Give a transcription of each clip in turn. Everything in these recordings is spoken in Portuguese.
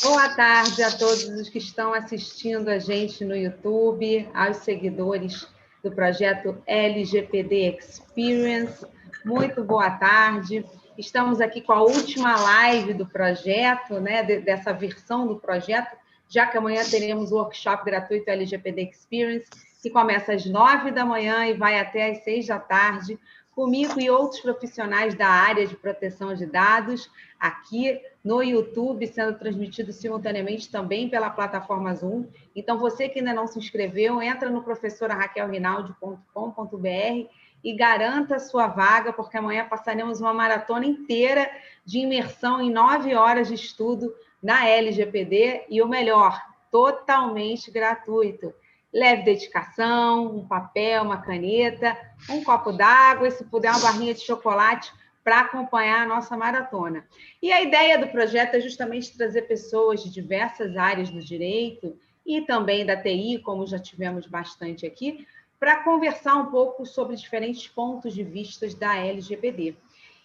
Boa tarde a todos os que estão assistindo a gente no YouTube, aos seguidores do projeto LGPD Experience. Muito boa tarde. Estamos aqui com a última live do projeto, né, dessa versão do projeto, já que amanhã teremos o workshop gratuito LGPD Experience, que começa às 9 da manhã e vai até às 6 da tarde, comigo e outros profissionais da área de proteção de dados, aqui no YouTube, sendo transmitido simultaneamente também pela plataforma Zoom. Então, você que ainda não se inscreveu, entra no professoraraquelrinaldi.com.br e garanta a sua vaga, porque amanhã passaremos uma maratona inteira de imersão em 9 horas de estudo na LGPD e o melhor, totalmente gratuito. Leve dedicação, um papel, uma caneta, um copo d'água e, se puder, uma barrinha de chocolate para acompanhar a nossa maratona. E a ideia do projeto é justamente trazer pessoas de diversas áreas do direito e também da TI, como já tivemos bastante aqui, para conversar um pouco sobre diferentes pontos de vista da LGPD.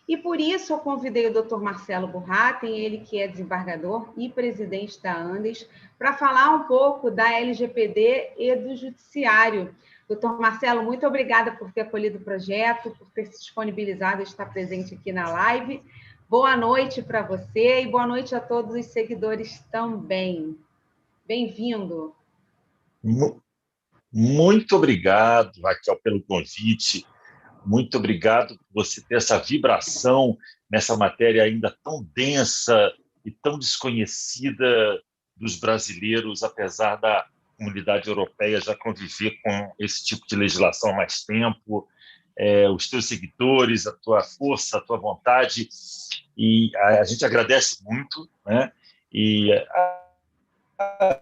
E por isso eu convidei o Dr. Marcelo Burratem, ele que é desembargador e presidente da Andes, para falar um pouco da LGPD e do judiciário. Doutor Marcelo, muito obrigada por ter acolhido o projeto, por ter se disponibilizado a estar presente aqui na live. Boa noite para você e boa noite a todos os seguidores também. Bem-vindo. Muito obrigado, Raquel, pelo convite. Muito obrigado por você ter essa vibração nessa matéria ainda tão densa e tão desconhecida dos brasileiros, apesar da comunidade europeia já conviver com esse tipo de legislação há mais tempo. Os teus seguidores, a tua força, a tua vontade, e a gente agradece muito, né? E a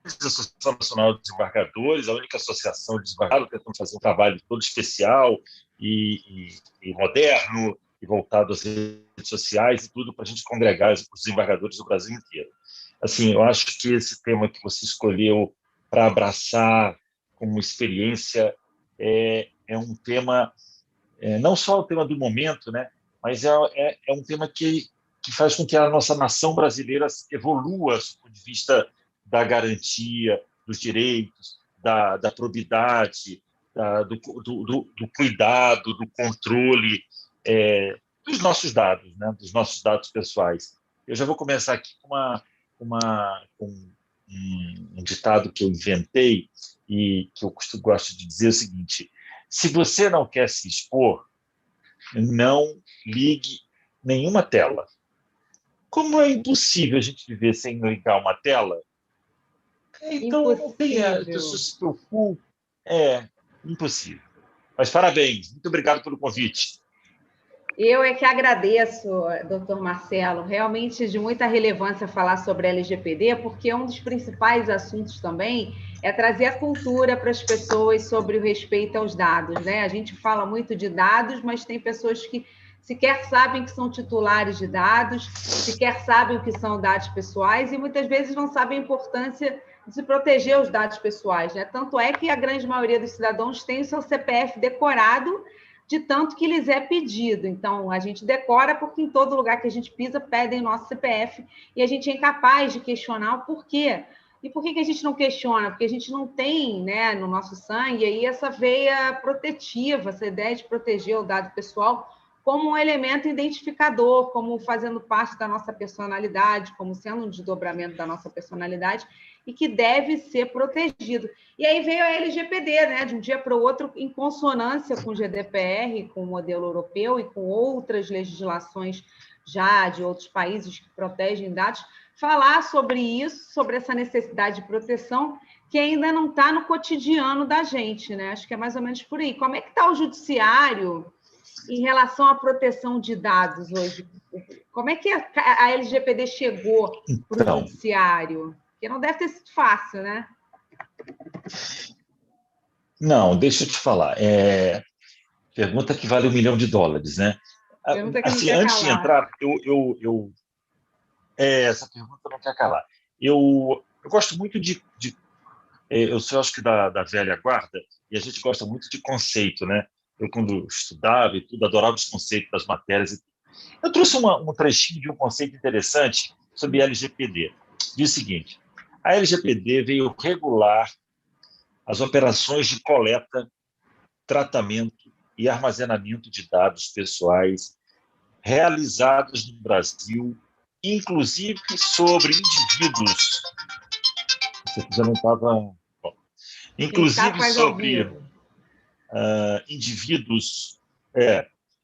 Associação Nacional de Desembargadores, a única associação de desembargadores, tentando fazer um trabalho todo especial e moderno e voltado às redes sociais e tudo para a gente congregar os desembargadores do Brasil inteiro. Assim, eu acho que esse tema que você escolheu para abraçar como experiência é um tema, não só o tema do momento, né, mas é um tema que faz com que a nossa nação brasileira evolua do ponto de vista da garantia dos direitos, da probidade, do cuidado, do controle dos nossos dados, né, dos nossos dados pessoais. Eu já vou começar aqui com um ditado que eu inventei e que eu gosto de dizer o seguinte: se você não quer se expor, não ligue nenhuma tela. Como é impossível a gente viver sem ligar uma tela, então não tenha, a pessoa se preocupe. É impossível. Mas parabéns, muito obrigado pelo convite. Eu é que agradeço, doutor Marcelo, realmente de muita relevância falar sobre a LGPD, porque um dos principais assuntos também é trazer a cultura para as pessoas sobre o respeito aos dados, né? A gente fala muito de dados, mas tem pessoas que sequer sabem que são titulares de dados, sequer sabem o que são dados pessoais e muitas vezes não sabem a importância de se proteger os dados pessoais, né? Tanto é que a grande maioria dos cidadãos tem o seu CPF decorado de tanto que lhes é pedido. Então, a gente decora porque em todo lugar que a gente pisa, pedem nosso CPF e a gente é incapaz de questionar o porquê. E por que a gente não questiona? Porque a gente não tem, né, no nosso sangue aí essa veia protetiva, essa ideia de proteger o dado pessoal como um elemento identificador, como fazendo parte da nossa personalidade, como sendo um desdobramento da nossa personalidade e que deve ser protegido. E aí veio a LGPD, né, de um dia para o outro, em consonância com o GDPR, com o modelo europeu e com outras legislações já de outros países que protegem dados, falar sobre isso, sobre essa necessidade de proteção que ainda não está no cotidiano da gente, né? Acho que é mais ou menos por aí. Como é que está o judiciário em relação à proteção de dados hoje? Como é que a LGPD chegou para o judiciário? Porque não deve ter sido fácil, né? Não, deixa eu te falar. Pergunta que vale $1 milhão, né? Pergunta que assim, não quer antes calar. de entrar, essa pergunta não quer calar. Eu gosto muito eu sou, acho que, da velha guarda, e a gente gosta muito de conceito, né? Eu, quando estudava e tudo, adorava os conceitos das matérias. Eu trouxe um trechinho de um conceito interessante sobre LGPD. Diz o seguinte: a LGPD veio regular as operações de coleta, tratamento e armazenamento de dados pessoais realizados no Brasil, inclusive sobre indivíduos. Você já não estava. Inclusive sobre indivíduos,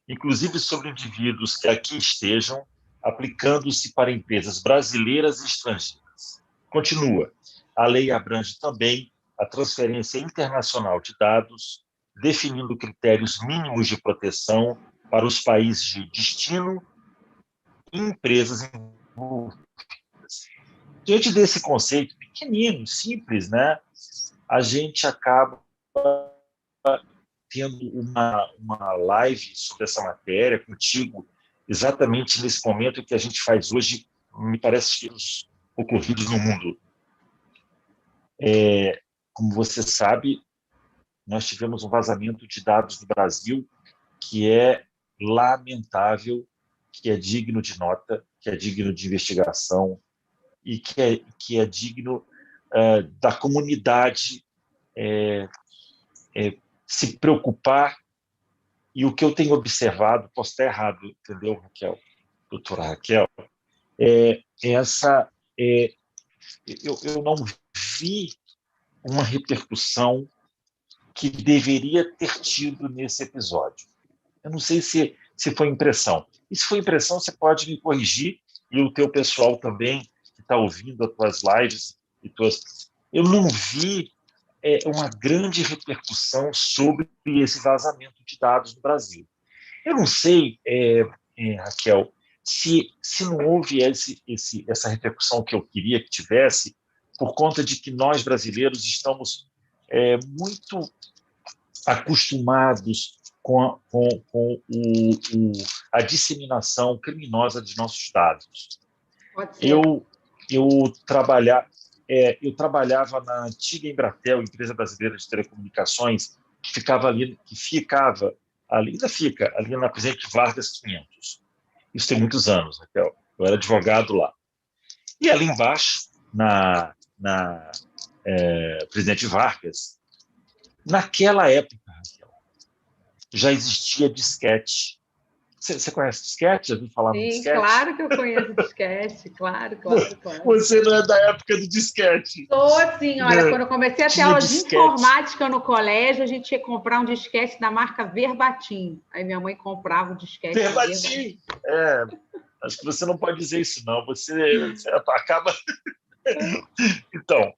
inclusive sobre indivíduos que aqui estejam, aplicando-se para empresas brasileiras e estrangeiras. Continua. A lei abrange também a transferência internacional de dados, definindo critérios mínimos de proteção para os países de destino e empresas envolvidas. Diante desse conceito pequenino, simples, né, a gente acaba tendo uma live sobre essa matéria contigo, exatamente nesse momento que a gente faz hoje, me parece, os ocorridos no mundo. Como você sabe, nós tivemos um vazamento de dados no Brasil que é lamentável, que é digno de nota, que é digno de investigação e que é digno da comunidade se preocupar. E o que eu tenho observado, posso estar errado, entendeu, Raquel? Doutora Raquel, eu não vi uma repercussão que deveria ter tido nesse episódio. Eu não sei se foi impressão. E se foi impressão, você pode me corrigir, e o teu pessoal também, que está ouvindo as tuas lives. Eu não vi uma grande repercussão sobre esse vazamento de dados no Brasil. Eu não sei, Raquel, se não houve essa repercussão que eu queria que tivesse, por conta de que nós, brasileiros, estamos muito acostumados com a disseminação criminosa de nossos dados. Pode ser. Eu trabalhava na antiga Embratel, empresa brasileira de telecomunicações, que ficava ali, ainda fica, ali na Presidente Vargas 500. Isso tem muitos anos, Raquel. Eu era advogado lá. E ali embaixo, na Presidente Vargas, naquela época, Raquel, já existia disquete. Você conhece disquete? Já ouviu falar no disquete? Sim, claro que eu conheço disquete, claro. Você não é da época do disquete. Sou sim, olha, quando eu comecei a ter aula de informática no colégio, a gente ia comprar um disquete da marca Verbatim. Aí minha mãe comprava o disquete. Verbatim! Acho que você não pode dizer isso, não. Você acaba... Então,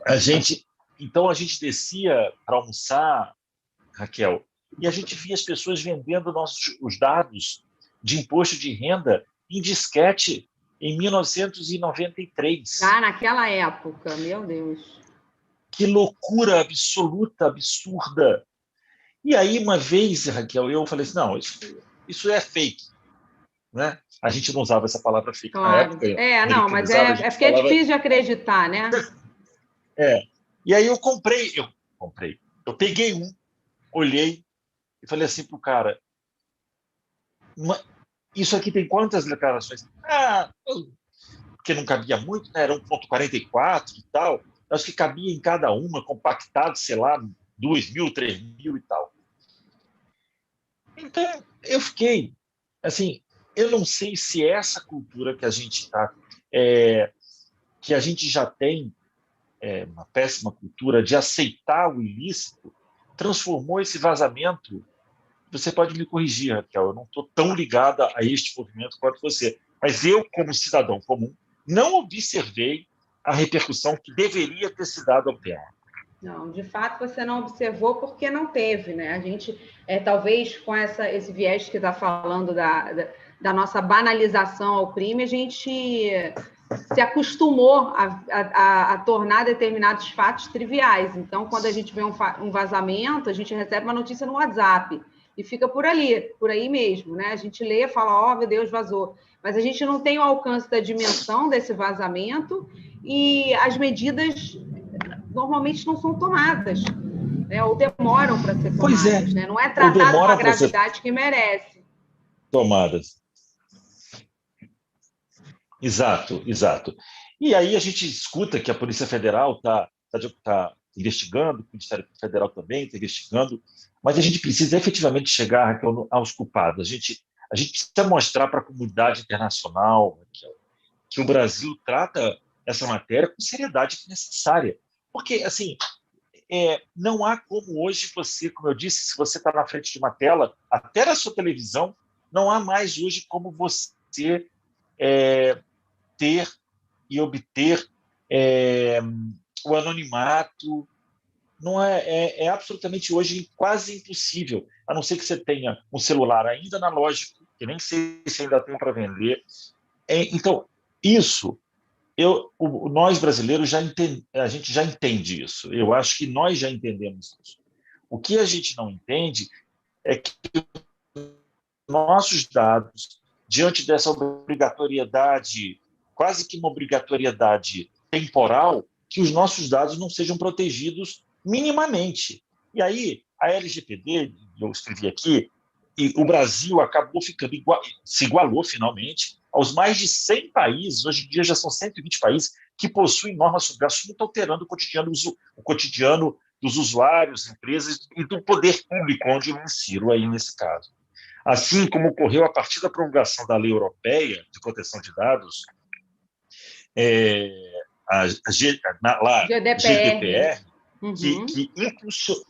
a gente descia para almoçar, Raquel, e a gente via as pessoas vendendo os dados de imposto de renda em disquete em 1993. Naquela época, meu Deus. Que loucura absoluta, absurda. E aí, uma vez, Raquel, eu falei assim, não, isso é fake. Né? A gente não usava essa palavra fake na época. Mas é porque é difícil de acreditar, né? E aí eu comprei. Eu peguei olhei e falei assim para o cara, isso aqui tem quantas declarações? Porque não cabia muito, né? Era 1.44 e tal. Acho que cabia em cada uma, compactado, sei lá, 2.000, 3.000 e tal. Então, eu fiquei, assim, eu não sei se essa cultura que a gente está, que a gente já tem, uma péssima cultura de aceitar o ilícito, transformou esse vazamento. Você pode me corrigir, Raquel, eu não estou tão ligada a este movimento quanto você, mas eu, como cidadão comum, não observei a repercussão que deveria ter se dado ao tema. Não, de fato você não observou porque não teve, né? A gente, talvez com esse viés que está falando da nossa banalização ao crime, a gente se acostumou a tornar determinados fatos triviais. Então, quando a gente vê um vazamento, a gente recebe uma notícia no WhatsApp e fica por aí mesmo, né? A gente lê e fala, meu Deus, vazou. Mas a gente não tem o alcance da dimensão desse vazamento e as medidas normalmente não são tomadas, né? Ou demoram para ser tomadas, né? Não é tratado com a gravidade que merece. tomadas. Exato, exato. E aí a gente escuta que a Polícia Federal está investigando, o Ministério Federal também está investigando, mas a gente precisa efetivamente chegar, Raquel, aos culpados. A gente precisa mostrar para a comunidade internacional, Raquel, que o Brasil trata essa matéria com seriedade necessária. Porque, assim, não há como hoje você, como eu disse, se você está na frente de uma tela, até na sua televisão, não há mais hoje como você ter e obter o anonimato. Não é absolutamente hoje quase impossível, a não ser que você tenha um celular ainda analógico, que nem sei se ainda tem para vender. Então, isso, nós brasileiros a gente já entende isso. Eu acho que nós já entendemos isso. O que a gente não entende é que nossos dados, diante dessa obrigatoriedade, quase que uma obrigatoriedade temporal, que os nossos dados não sejam protegidos minimamente. E aí, a LGPD, eu escrevi aqui, e o Brasil acabou se igualou finalmente aos mais de 100 países, hoje em dia já são 120 países, que possuem normas sobre assunto, alterando o cotidiano dos usuários, empresas e do poder público, onde eu me insiro aí nesse caso. Assim como ocorreu a partir da promulgação da Lei Europeia de Proteção de Dados, GDPR. GDPR, que impulsionou,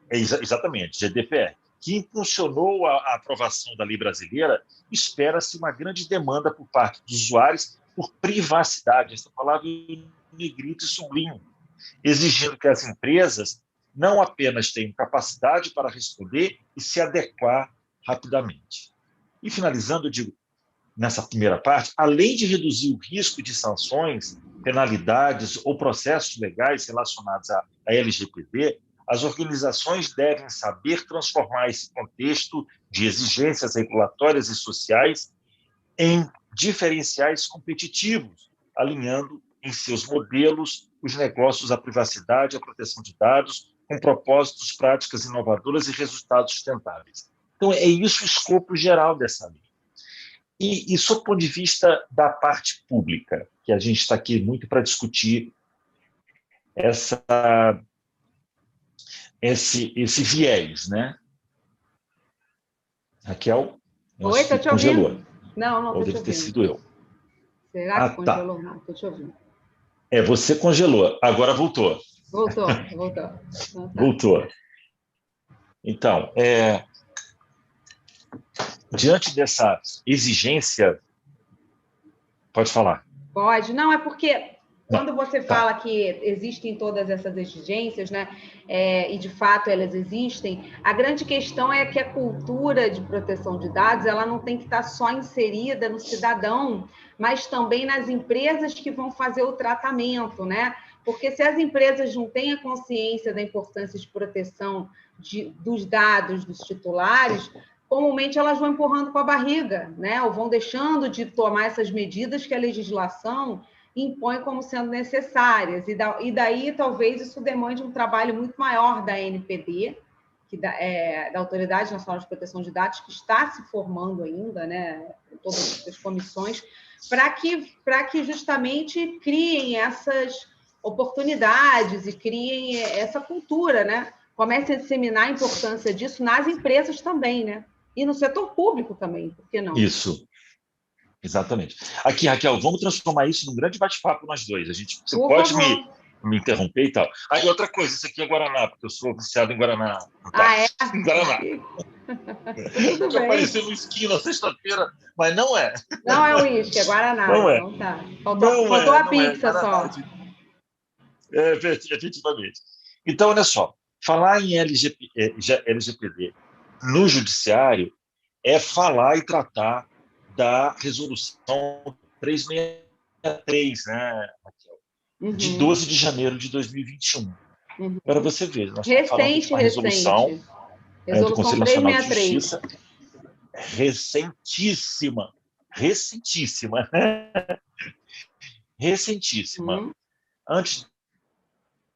exatamente, GDPR, que impulsionou a aprovação da lei brasileira, espera-se uma grande demanda por parte dos usuários por privacidade, essa palavra em negrito e sublinho, exigindo que as empresas não apenas tenham capacidade para responder e se adequar rapidamente. E finalizando, eu digo, nessa primeira parte, além de reduzir o risco de sanções, penalidades ou processos legais relacionados à LGPD, as organizações devem saber transformar esse contexto de exigências regulatórias e sociais em diferenciais competitivos, alinhando em seus modelos os negócios à privacidade e à proteção de dados, com propósitos, práticas inovadoras e resultados sustentáveis. Então, é isso o escopo geral dessa lei. E sob o ponto de vista da parte pública, que a gente está aqui muito para discutir esse viés, né? Raquel, eu Oi, acho estou que te congelou. ouvindo? Não, Ou estou te deve ter ouvindo. sido eu. Será que Tá. congelou? Não, estou te ouvindo. Você congelou. Agora voltou. Voltou. Então, tá. Voltou. Então, diante dessa exigência, pode falar. Pode. Não, é porque quando você Tá. fala que existem todas essas exigências, né, e de fato elas existem, a grande questão é que a cultura de proteção de dados ela não tem que estar só inserida no cidadão, mas também nas empresas que vão fazer o tratamento, né? Porque se as empresas não têm a consciência da importância de proteção dos dados dos titulares, comumente elas vão empurrando com a barriga, né? Ou vão deixando de tomar essas medidas que a legislação impõe como sendo necessárias. E daí, talvez, isso demande um trabalho muito maior da ANPD, da Autoridade Nacional de Proteção de Dados, que está se formando ainda, né? Todas as comissões, para que justamente criem essas oportunidades e criem essa cultura, né? Comecem a disseminar a importância disso nas empresas também, né? E no setor público também, por que não? Isso, exatamente. Aqui, Raquel, vamos transformar isso num grande bate-papo nós dois. Você Por pode favor. me interromper e tal. Aí, outra coisa, isso aqui é Guaraná, porque eu sou viciado em Guaraná. Ah, é? Em Guaraná. Tudo Que bem. apareceu no esquina na sexta-feira, mas não é. Não é uísque, é Guaraná. Não é. Então tá. Faltou Não a é pizza Guaraná. só. Efetivamente. Então, olha só, falar em LGPD no judiciário é falar e tratar da resolução 363, né, de 12 de janeiro de 2021. Para você ver, nós estamos falando de uma resolução do Resolução Conselho Nacional de 363. Justiça recentíssima, recentíssima. Antes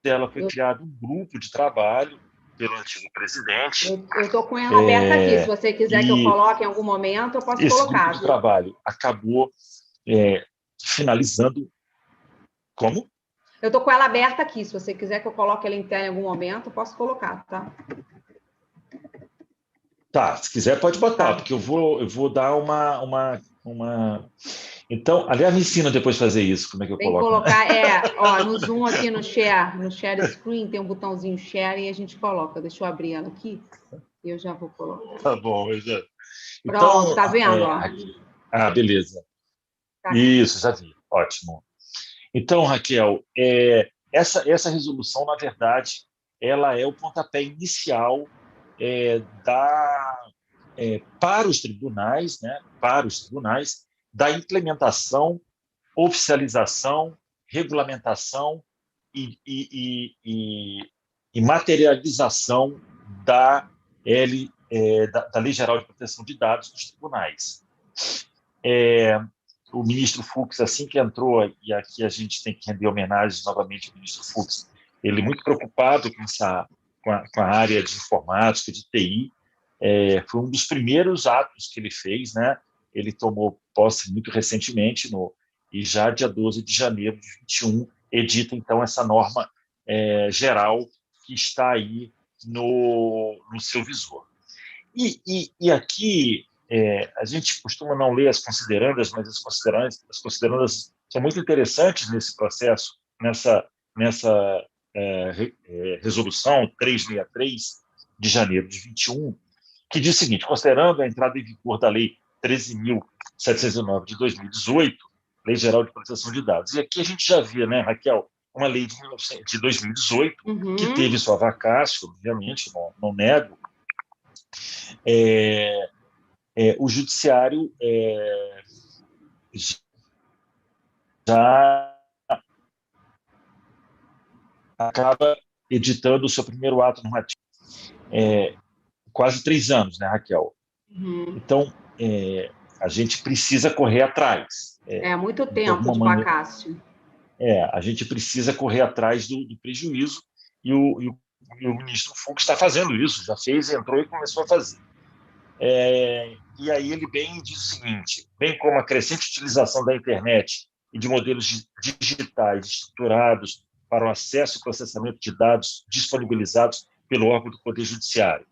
dela foi criado um grupo de trabalho pelo antigo presidente. Eu estou com ela aberta aqui. Se você quiser que eu coloque em algum momento, eu posso colocar. Esse grupo de trabalho acabou finalizando... Como? Eu estou com ela aberta aqui. Se você quiser que eu coloque ela em tela em algum momento, eu posso colocar, tá? Tá, se quiser pode botar, porque eu vou dar uma... Então, aliás, me ensina depois a fazer isso, como é que eu Tem que coloco. colocar, no Zoom aqui no share screen, tem um botãozinho share e a gente coloca. Deixa eu abrir ela aqui e eu já vou colocar. Tá bom, eu já... Pronto, Então, tá vendo? beleza. Tá. Isso, já vi. Ótimo. Então, Raquel, essa resolução, na verdade, ela é o pontapé inicial para os tribunais, né, da implementação, oficialização, regulamentação e materialização da Lei Geral de Proteção de Dados nos tribunais. O ministro Fux, assim que entrou, e aqui a gente tem que render homenagem novamente ao ministro Fux, ele muito preocupado com a área de informática, de TI, foi um dos primeiros atos que ele fez, né? Ele tomou posse muito recentemente, e já dia 12 de janeiro de 21, edita, então, essa norma geral que está aí no seu visor. E aqui, a gente costuma não ler as considerandas, mas as considerandas são muito interessantes nesse processo, nessa resolução 363 de janeiro de 21, que diz o seguinte: considerando a entrada em vigor da Lei 13.709 de 2018, Lei Geral de Proteção de Dados. E aqui a gente já vê, né, Raquel, uma lei de 2018, que teve sua vacácio, obviamente, não nego. O judiciário já acaba editando o seu primeiro ato normativo. Quase 3 anos, né, Raquel? Então, a gente precisa correr atrás. Muito tempo de vacácio. A gente precisa correr atrás do prejuízo, e o ministro Fux está fazendo isso, já fez, entrou e começou a fazer. E aí ele bem diz o seguinte: bem como a crescente utilização da internet e de modelos digitais estruturados para o acesso e processamento de dados disponibilizados pelo órgão do Poder Judiciário,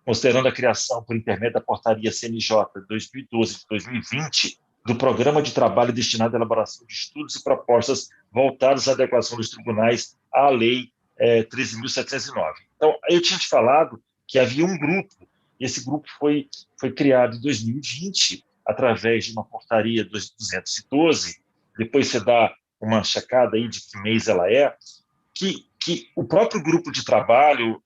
considerando a criação por intermédio da portaria CNJ 2012 de 2020 do Programa de Trabalho destinado à elaboração de estudos e propostas voltados à adequação dos tribunais à Lei 13.709. Então, eu tinha te falado que havia um grupo, e esse grupo foi criado em 2020, através de uma portaria 212, depois você dá uma checada aí de que mês ela que o próprio grupo de trabalho,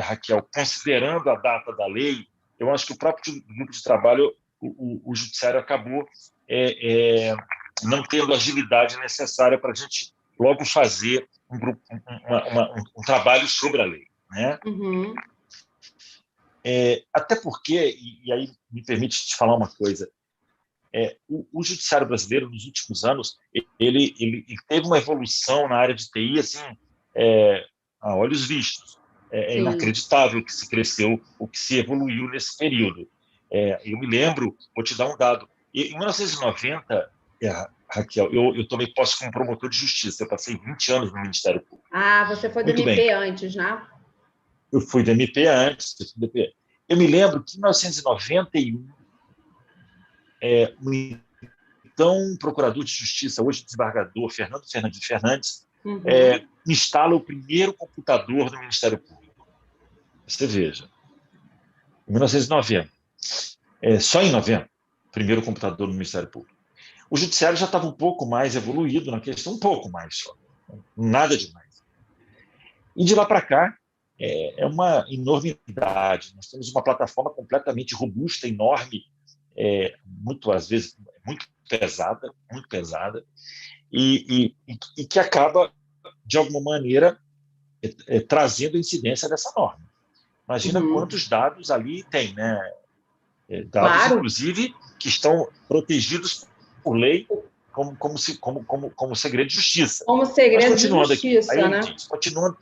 Raquel, considerando a data da lei, eu acho que o próprio grupo de trabalho, o judiciário acabou não tendo a agilidade necessária para a gente logo fazer um trabalho sobre a lei, né? Até porque, e aí me permite te falar uma coisa, o judiciário brasileiro, nos últimos anos, ele teve uma evolução na área de TI, assim, a olhos vistos. É inacreditável o que se cresceu, o que se evoluiu nesse período. Eu me lembro, vou te dar um dado. Em 1990, Raquel, eu tomei posse como promotor de justiça. Eu passei 20 anos no Ministério Público. Você foi do MP antes, né? Eu fui do MP antes. Eu me lembro que em 1991, o então procurador de justiça, hoje desembargador, Fernando Fernandes, instala o primeiro computador do Ministério Público. Você veja, em 1990, só em 90, primeiro computador no Ministério Público. O judiciário já estava um pouco mais evoluído na questão, um pouco mais só, nada demais. E de lá para cá, é uma enormidade. Nós temos uma plataforma completamente robusta, enorme, às vezes, muito pesada, e que acaba, de alguma maneira, trazendo incidência dessa norma. Imagina quantos dados ali tem, né? Dados, claro, inclusive, que estão protegidos por lei como segredo de justiça. Como segredo de justiça, aqui, aí né? diz, continuando.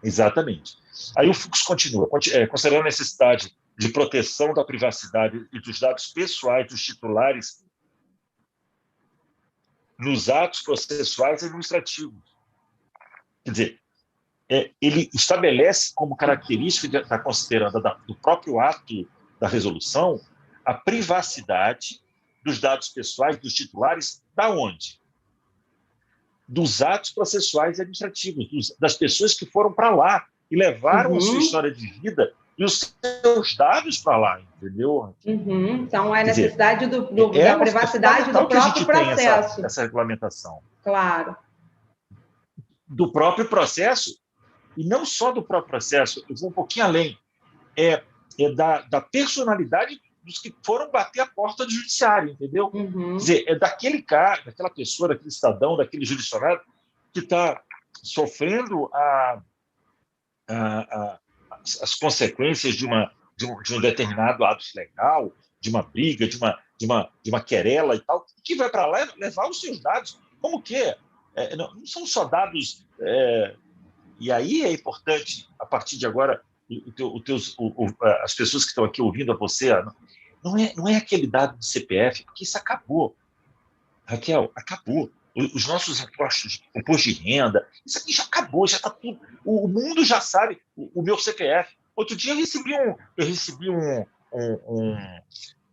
Exatamente. Aí o fluxo continua, considerando a necessidade de proteção da privacidade e dos dados pessoais dos titulares nos atos processuais e administrativos. Quer dizer, ele estabelece como característica, está considerando do próprio ato da resolução, a privacidade dos dados pessoais dos titulares da onde? Dos atos processuais e administrativos, das pessoas que foram para lá e levaram a sua história de vida e os seus dados para lá, entendeu? Então, é a necessidade da privacidade do próprio processo. Essa regulamentação. Claro. Do próprio processo, e não só do próprio processo, eu vou um pouquinho além, da personalidade dos que foram bater a porta do judiciário, entendeu? Quer dizer, é daquele cara, daquela pessoa, daquele cidadão, daquele jurisdicionário que está sofrendo as consequências de um determinado ato legal, de uma briga, de uma querela e tal, que vai para lá levar os seus dados. Como que? Não são só dados... e aí é importante, a partir de agora, as pessoas que estão aqui ouvindo a você, não é aquele dado de CPF, porque isso acabou. Raquel, acabou. Os nossos imposto de renda, isso aqui já acabou, já está tudo. O mundo já sabe o meu CPF. Outro dia eu recebi um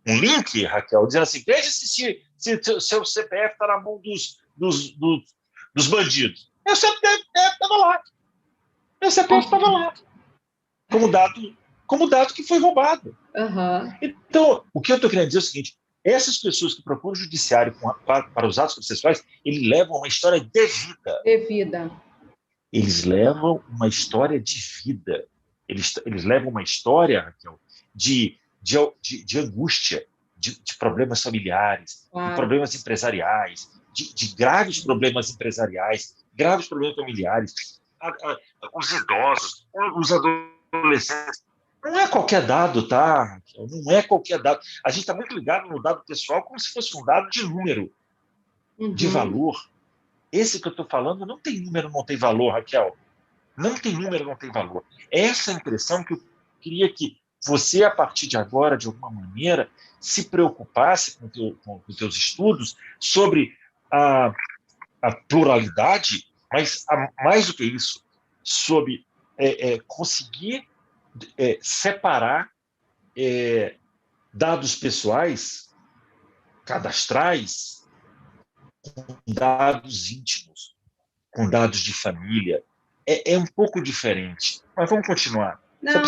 link, Raquel, dizendo assim: veja se seu CPF está na mão dos bandidos. Meu CPF estava lá. Meu CPF estava lá. Como dado que foi roubado. Então, o que eu estou querendo dizer é o seguinte: essas pessoas que procuram o judiciário para os atos processuais, eles levam uma história de vida. Eles levam uma história de vida. Eles levam uma história, Raquel, de angústia, de problemas familiares, de problemas empresariais, de graves problemas empresariais, graves problemas familiares, os idosos, os adolescentes. Não é qualquer dado, tá? Não é qualquer dado. A gente está muito ligado no dado pessoal como se fosse um dado de número, de valor. Esse que eu estou falando não tem número, não tem valor, Raquel. Não tem número, não tem valor. Essa é a impressão que eu queria que você, a partir de agora, de alguma maneira, se preocupasse com os teus estudos sobre a pluralidade, mas mais do que isso, sobre conseguir separar dados pessoais, cadastrais, com dados íntimos, com dados de família. É um pouco diferente, mas vamos continuar. Não,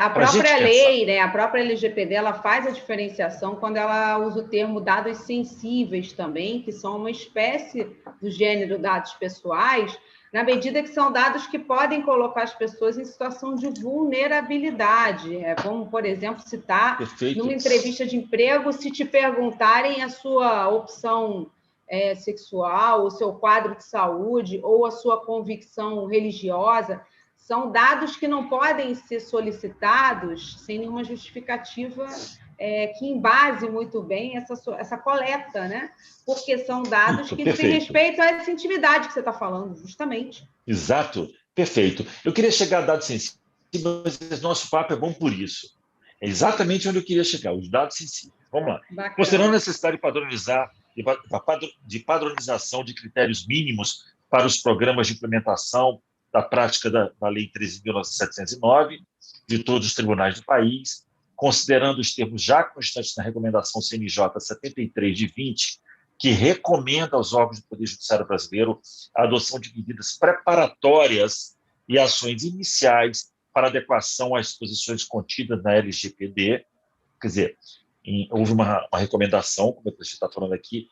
a própria lei, né, a própria LGPD, ela faz a diferenciação quando ela usa o termo dados sensíveis também, que são uma espécie do gênero dados pessoais, na medida que são dados que podem colocar as pessoas em situação de vulnerabilidade. Vamos, por exemplo, citar numa entrevista de emprego, se te perguntarem a sua opção sexual, o seu quadro de saúde ou a sua convicção religiosa, são dados que não podem ser solicitados sem nenhuma justificativa que embase muito bem essa coleta, né? Porque são dados que dizem respeito a essa intimidade que você está falando, justamente. Exato, perfeito. Eu queria chegar a dados sensíveis, mas nosso papo é bom por isso. É exatamente onde eu queria chegar, os dados sensíveis. Vamos lá. Bacana. Considerando a necessidade de padronização de critérios mínimos para os programas de implementação da prática da Lei 13.709, de todos os tribunais do país, considerando os termos já constantes na Recomendação CNJ 73 de 20, que recomenda aos órgãos do Poder Judiciário brasileiro a adoção de medidas preparatórias e ações iniciais para adequação às disposições contidas na LGPD. Quer dizer, houve uma recomendação, como a gente está falando aqui,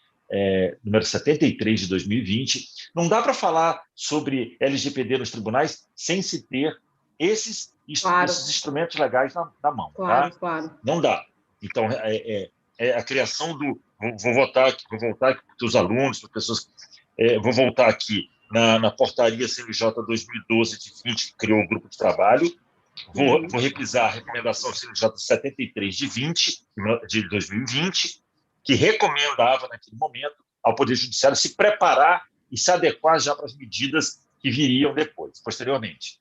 número 73 de 2020. Não dá para falar sobre LGPD nos tribunais sem se ter esses instrumentos legais na mão. Claro. Não dá. Então, a criação do... Vou voltar aqui para os alunos, para pessoas... vou voltar aqui na portaria CNJ 2012 de 20, que criou um grupo de trabalho. Vou reprisar a recomendação CNJ 73 de 20, de 2020, que recomendava, naquele momento, ao Poder Judiciário se preparar e se adequar já para as medidas que viriam depois, posteriormente.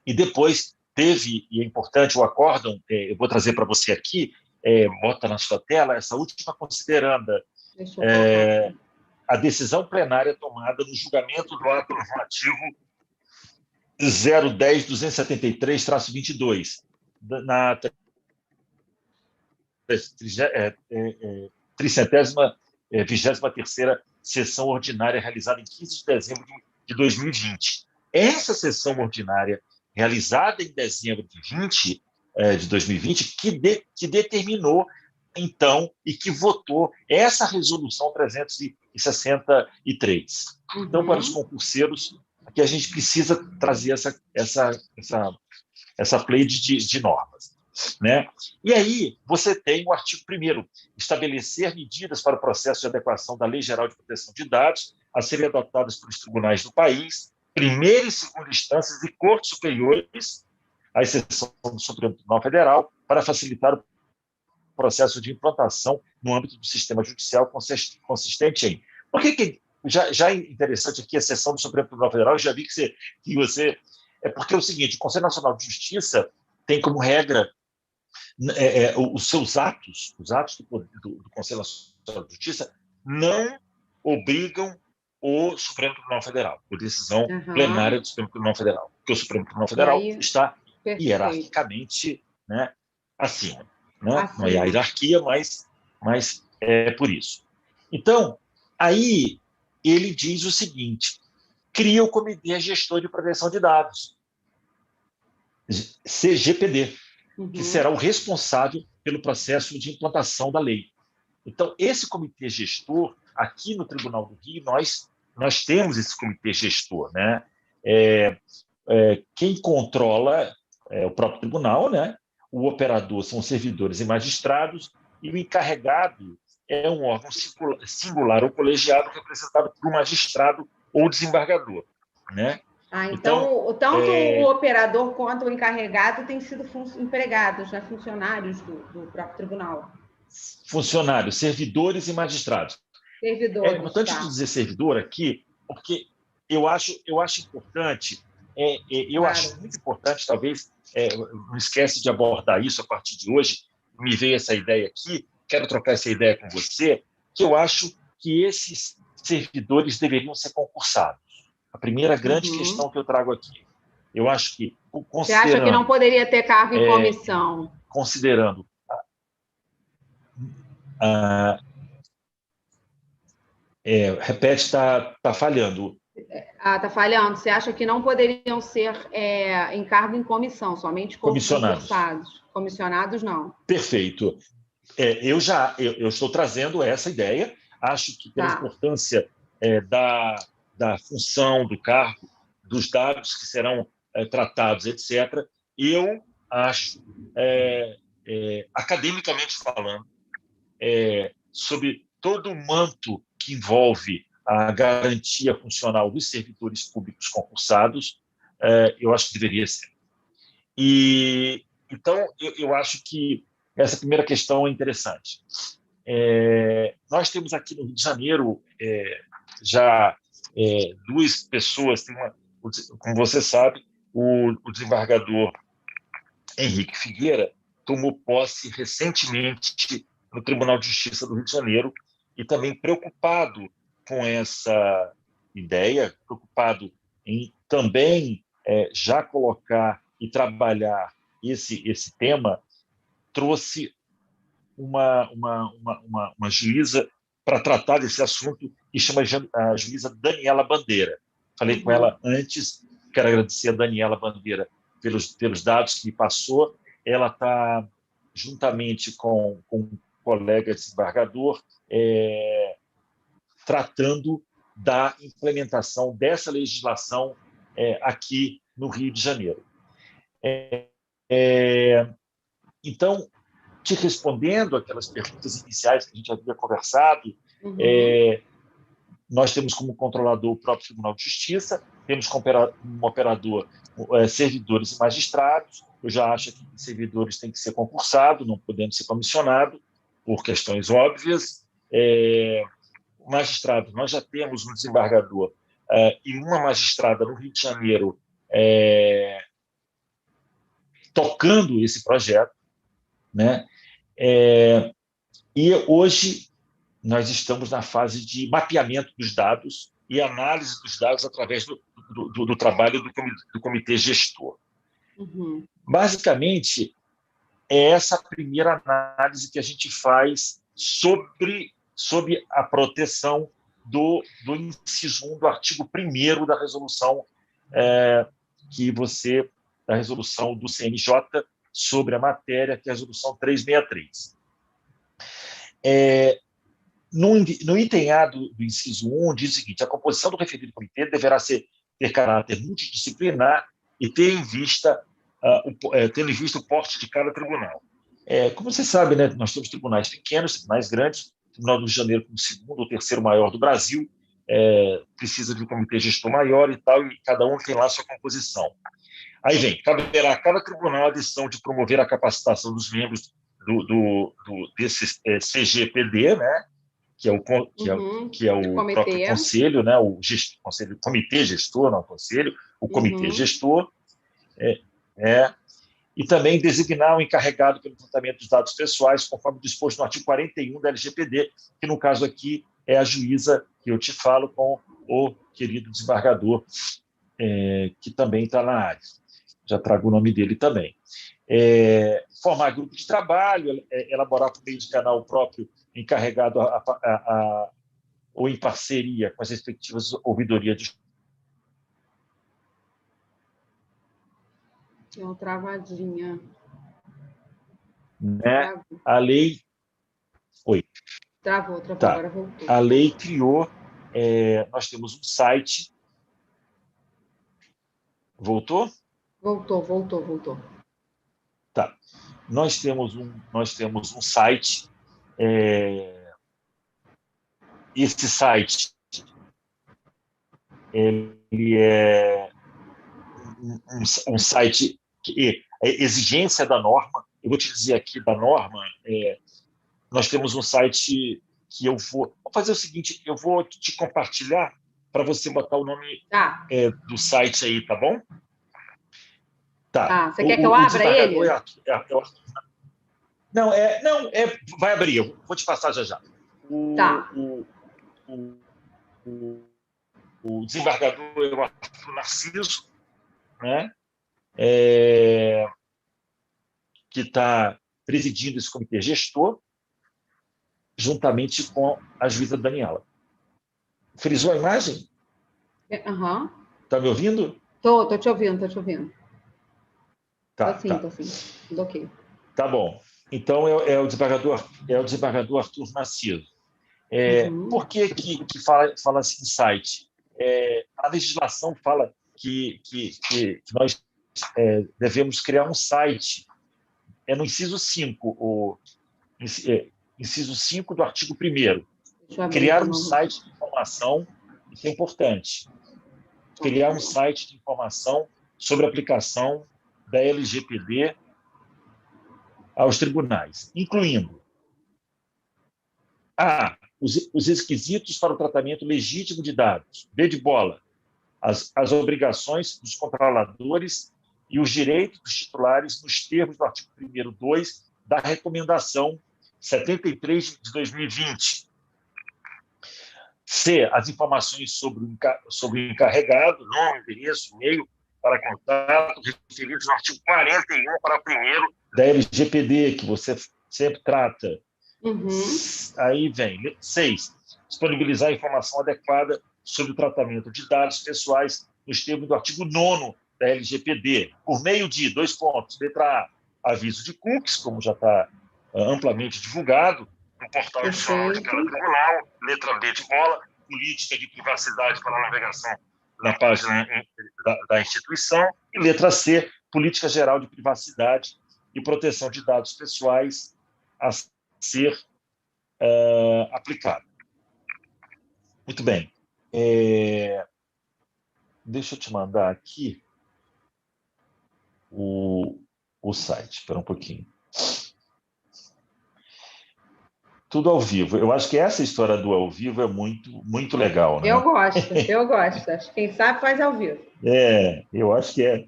E depois teve, e é importante, o acórdão, eu vou trazer para você aqui, bota na sua tela, essa última consideranda Deixa eu colocar aqui. a decisão plenária tomada no julgamento do ato normativo 010.273-22, na 323ª sessão ordinária realizada em 15 de dezembro de 2020. Essa sessão ordinária realizada em dezembro de 2020 que determinou, então, e que votou essa resolução 363. Então, para os concurseiros, aqui a gente precisa trazer essa pleide de normas. Né? E aí você tem o artigo 1º, estabelecer medidas para o processo de adequação da Lei Geral de Proteção de Dados a serem adotadas pelos tribunais do país, primeira e segunda instâncias e cortes superiores, à exceção do Supremo Tribunal Federal, para facilitar o processo de implantação no âmbito do sistema judicial consistente em... Por que já é interessante aqui a sessão do Supremo Tribunal Federal, eu já vi que você... É porque é o seguinte, o Conselho Nacional de Justiça tem como regra os seus atos, os atos do Conselho Nacional de Justiça, não obrigam o Supremo Tribunal Federal, por decisão plenária do Supremo Tribunal Federal, porque o Supremo Tribunal Federal está hierarquicamente, né, acima. Né? Não é a hierarquia, mas é por isso. Então, aí ele diz o seguinte, cria o Comitê Gestor de Proteção de Dados, CGPD, que será o responsável pelo processo de implantação da lei. Então, esse comitê gestor, aqui no Tribunal do Rio, nós temos esse comitê gestor. Né? Quem controla é o próprio tribunal, né? O operador são os servidores e magistrados, e o encarregado é um órgão singular ou colegiado representado por um magistrado ou desembargador. Né? Então, tanto o operador quanto o encarregado têm sido empregados, né, funcionários do próprio tribunal. Funcionários, servidores e magistrados. Servidores, é importante dizer servidor aqui, porque eu acho importante, acho muito importante, talvez, não esquece de abordar isso a partir de hoje, me veio essa ideia aqui, quero trocar essa ideia com você, que eu acho que esses servidores deveriam ser concursados. A primeira grande questão que eu trago aqui. Eu acho que, você acha que não poderia ter cargo em comissão? Considerando repete, está falhando. Está falhando. Você acha que não poderiam ser em cargo em comissão, somente concursados? Comissionados, não. Perfeito. Eu estou trazendo essa ideia. Acho que pela importância da função, do cargo, dos dados que serão tratados, etc., eu acho, academicamente falando, sobre todo o manto que envolve a garantia funcional dos servidores públicos concursados, eu acho que deveria ser. Então, eu acho que essa primeira questão é interessante. Nós temos aqui no Rio de Janeiro já duas pessoas, como você sabe, o desembargador Henrique Figueira tomou posse recentemente no Tribunal de Justiça do Rio de Janeiro e também preocupado com essa ideia, preocupado em também já colocar e trabalhar esse tema, trouxe uma juíza para tratar desse assunto, que chama a juíza Daniela Bandeira. Falei com ela antes, quero agradecer a Daniela Bandeira pelos dados que me passou. Ela está, juntamente com um colega desembargador, tratando da implementação dessa legislação aqui no Rio de Janeiro. Então, te respondendo aquelas perguntas iniciais que a gente havia conversado, nós temos como controlador o próprio Tribunal de Justiça, temos como operador servidores e magistrados. Eu já acho que servidores têm que ser concursados, não podendo ser comissionados, por questões óbvias. Magistrados, nós já temos um desembargador e uma magistrada no Rio de Janeiro tocando esse projeto, né? E hoje nós estamos na fase de mapeamento dos dados e análise dos dados através do trabalho do comitê gestor. Uhum. Basicamente, é essa a primeira análise que a gente faz sobre a proteção do inciso 1 do artigo 1º da resolução da resolução do CNJ sobre a matéria, que é a resolução 363. No item A do inciso 1, diz o seguinte: a composição do referido comitê deverá ter caráter multidisciplinar e ter em vista tendo em vista o porte de cada tribunal. Como você sabe, né, nós temos tribunais pequenos, tribunais grandes. O Tribunal do Rio de Janeiro, como o segundo ou terceiro maior do Brasil, precisa de um comitê gestor maior e tal, e cada um tem lá a sua composição. Aí vem, caberá a cada tribunal a decisão de promover a capacitação dos membros desse CGPD, né, que é o próprio conselho, né, o comitê gestor, não o conselho, o comitê gestor, e também designar o encarregado pelo tratamento dos dados pessoais, conforme disposto no artigo 41 da LGPD, que no caso aqui é a juíza que eu te falo, com o querido desembargador, que também está na área. Já trago o nome dele também. Formar grupo de trabalho, elaborar por meio de canal próprio encarregado ou em parceria com as respectivas ouvidorias de... Tem uma travadinha. Né? A lei... Oi. Travou, tá. Agora voltou. A lei criou... nós temos um site... Voltou? Voltou. Tá. Nós temos um site... Esse site ele é um site que é exigência da norma. Eu vou te dizer aqui da norma. Nós temos um site que vou fazer o seguinte: eu vou te compartilhar para você botar o nome do site aí, tá bom? Tá. Você quer que eu abra ele? Não, vai abrir. Eu vou te passar já. O desembargador é o Arthur Narciso, né? Que está presidindo esse comitê gestor, juntamente com a juíza Daniela. Frisou a imagem? Aham. Está me ouvindo? Tô te ouvindo. Tá. Tô sim. Tudo ok. Tá bom. Então, é o desembargador Arthur Narciso. Por que fala assim no site? A legislação fala que nós devemos criar um site. No inciso 5, inciso 5 do artigo 1º. Criar um site de informação, isso é importante. Criar um site de informação sobre a aplicação da LGPD aos tribunais, incluindo os requisitos para o tratamento legítimo de dados, B de bola, as obrigações dos controladores e os direitos dos titulares nos termos do artigo 1º 2 da Recomendação 73 de 2020. C, as informações sobre o encarregado, nome, endereço, e-mail para contato, referidos no artigo 41, para o 1º da LGPD, que você sempre trata. Aí vem 6, disponibilizar informação adequada sobre o tratamento de dados pessoais nos termos do artigo 9º da LGPD, por meio de 2 pontos. Letra A, aviso de cookies, como já está amplamente divulgado no portal institucional de cada tribunal. Letra B de bola, política de privacidade para a navegação na página da instituição. E letra C, política geral de privacidade e proteção de dados pessoais a ser aplicada. Muito bem. Deixa eu te mandar aqui o site. Espera um pouquinho. Tudo ao vivo. Eu acho que essa história do ao vivo é muito legal, né? Eu gosto. Acho que quem sabe faz ao vivo. Eu acho que é.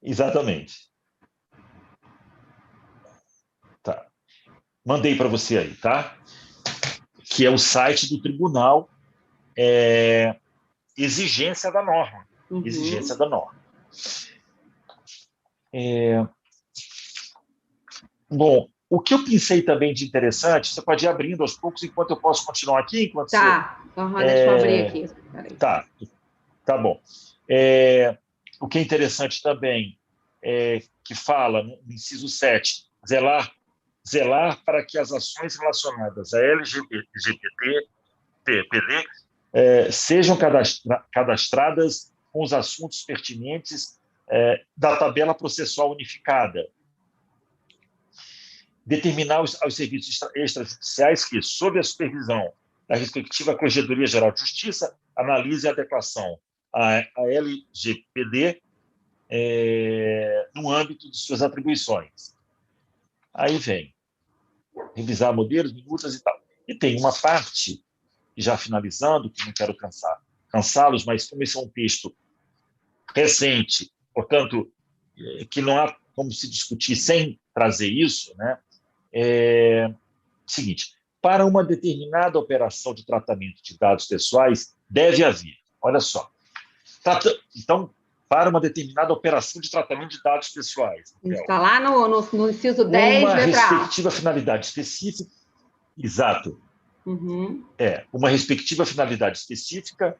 Exatamente. Mandei para você aí, tá? Que é o site do tribunal, exigência da norma. Uhum. Exigência da norma. Bom, o que eu pensei também de interessante, você pode ir abrindo aos poucos, enquanto eu posso continuar aqui, enquanto tá. Deixa eu abrir aqui. Tá bom. O que é interessante também que fala no inciso 7, zelar para que as ações relacionadas a LGBT, PD, sejam cadastradas com os assuntos pertinentes da tabela processual unificada. Determinar aos serviços extrajudiciais que, sob a supervisão da respectiva Corregedoria Geral de Justiça, analise a adequação à LGPD no âmbito de suas atribuições. Aí vem revisar modelos, minutas e tal. E tem uma parte, já finalizando, que não quero cansá-los, mas como esse é um texto recente, portanto, que não há como se discutir sem trazer isso, né? Seguinte, para uma determinada operação de tratamento de dados pessoais, deve haver, olha só, então, para uma determinada operação de tratamento de dados pessoais. Está lá no inciso 10, uma letra A. respectiva finalidade específica, exato, uma respectiva finalidade específica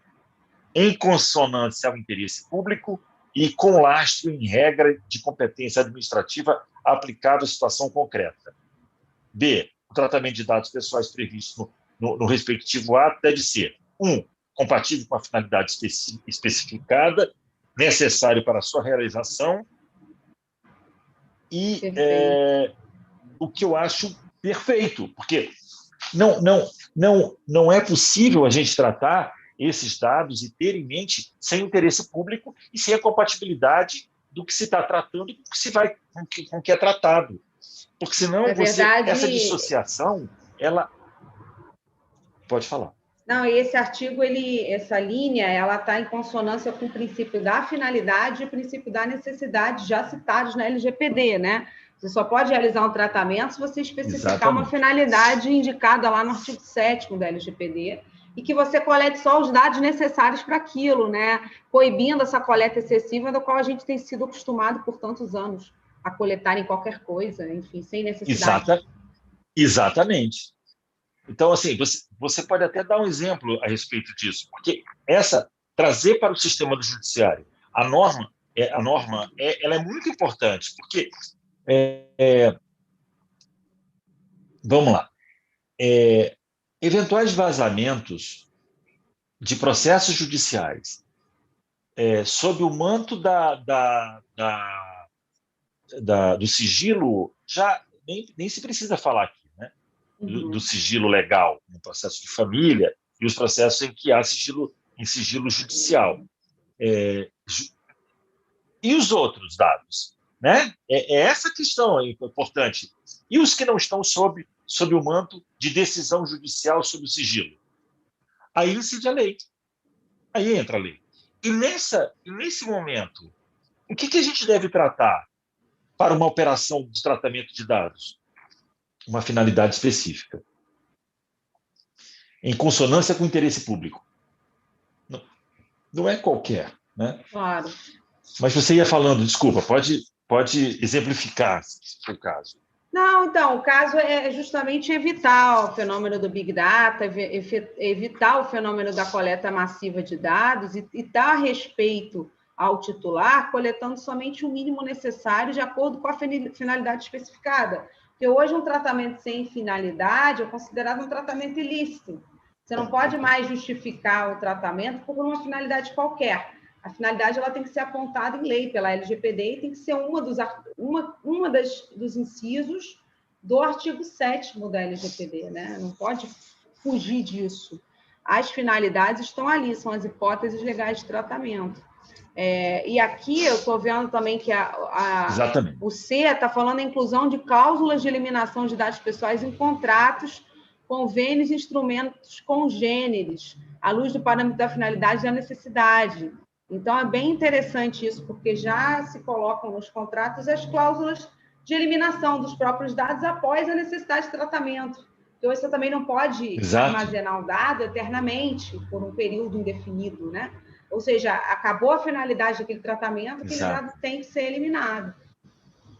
em consonância ao interesse público e com lastro em regra de competência administrativa aplicável à situação concreta. B. O tratamento de dados pessoais previsto no respectivo ato deve ser: 1. Compatível com a finalidade especificada, necessário para a sua realização, e o que eu acho perfeito, porque não é possível a gente tratar esses dados e ter em mente sem interesse público e sem a compatibilidade do que se está tratando com o que é tratado. Porque senão essa dissociação, ela... Pode falar. Não, e esse artigo, essa linha, ela está em consonância com o princípio da finalidade e o princípio da necessidade já citados na LGPD, né? Você só pode realizar um tratamento se você especificar Exatamente. Uma finalidade indicada lá no artigo 7º da LGPD e que você colete só os dados necessários para aquilo, né? Coibindo essa coleta excessiva da qual a gente tem sido acostumado por tantos anos a coletar em qualquer coisa, enfim, sem necessidade. Exatamente. Então, assim, você pode até dar um exemplo a respeito disso, porque trazer para o sistema do judiciário a norma ela é muito importante, porque vamos lá, eventuais vazamentos de processos judiciais sob o manto do sigilo, já nem se precisa falar aqui, né? Do sigilo legal, no processo de família e os processos em que há sigilo judicial. E os outros dados? Né? Essa questão importante. E os que não estão sob o manto de decisão judicial sobre o sigilo? Aí incide a lei. Aí entra a lei. E nesse momento, o que a gente deve tratar para uma operação de tratamento de dados? Uma finalidade específica, em consonância com o interesse público. Não é qualquer, né? Claro. Mas você ia falando, desculpa, pode exemplificar o caso. Não, então, o caso é justamente evitar o fenômeno do Big Data, evitar o fenômeno da coleta massiva de dados e dar respeito ao titular, coletando somente o mínimo necessário de acordo com a finalidade especificada. Porque hoje um tratamento sem finalidade é considerado um tratamento ilícito. Você não pode mais justificar o tratamento por uma finalidade qualquer. A finalidade ela tem que ser apontada em lei pela LGPD e tem que ser uma dos incisos do artigo 7º da LGPD, né? Não pode fugir disso. As finalidades estão ali, são as hipóteses legais de tratamento. E aqui eu estou vendo também que o C está falando da inclusão de cláusulas de eliminação de dados pessoais em contratos, convênios e instrumentos congêneres, à luz do parâmetro da finalidade e da necessidade. Então, é bem interessante isso, porque já se colocam nos contratos as cláusulas de eliminação dos próprios dados após a necessidade de tratamento. Então, você também não pode armazenar o dado eternamente, por um período indefinido, né? Ou seja, acabou a finalidade daquele tratamento, aquele dado tem que ser eliminado.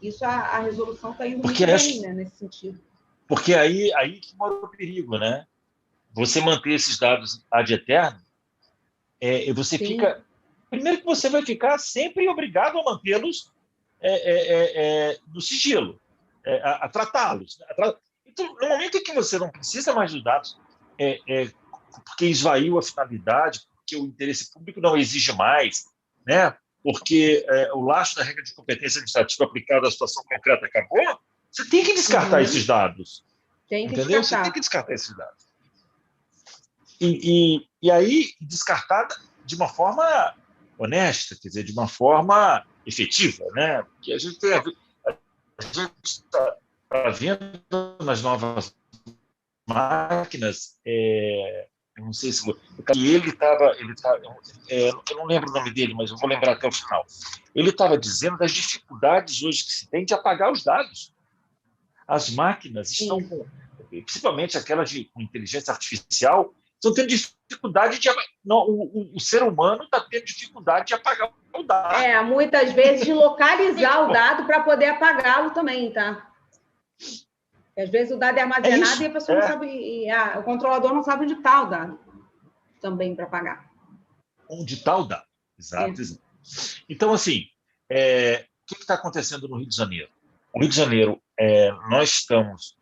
Isso a resolução está indo muito bem, né, nesse sentido. Porque aí que mora o perigo, né? Você manter esses dados ad eterno, você fica... Primeiro que você vai ficar sempre obrigado a mantê-los no sigilo, a tratá-los. Então, no momento em que você não precisa mais dos dados, porque esvaiu a finalidade, porque o interesse público não exige mais, né? Porque o lastro da regra de competência administrativa aplicada à situação concreta acabou, você tem que descartar esses dados. Entendeu? Você tem que descartar esses dados. E aí, descartar de uma forma honesta, quer dizer, de uma forma efetiva, né? Porque a gente está vendo nas novas máquinas, eu não sei se ele estava, eu não lembro o nome dele, mas eu vou lembrar até o final. Ele estava dizendo das dificuldades hoje que se tem de apagar os dados. As máquinas estão principalmente aquelas com inteligência artificial, estão tendo dificuldade de... o ser humano está tendo dificuldade de apagar o dado. Muitas vezes de localizar o dado para poder apagá-lo também, tá? Às vezes o dado é armazenado e a pessoa não sabe, o controlador não sabe onde está o dado também para apagar. Onde está o dado, exato. Então, assim, o que está acontecendo no Rio de Janeiro? No Rio de Janeiro, nós estamos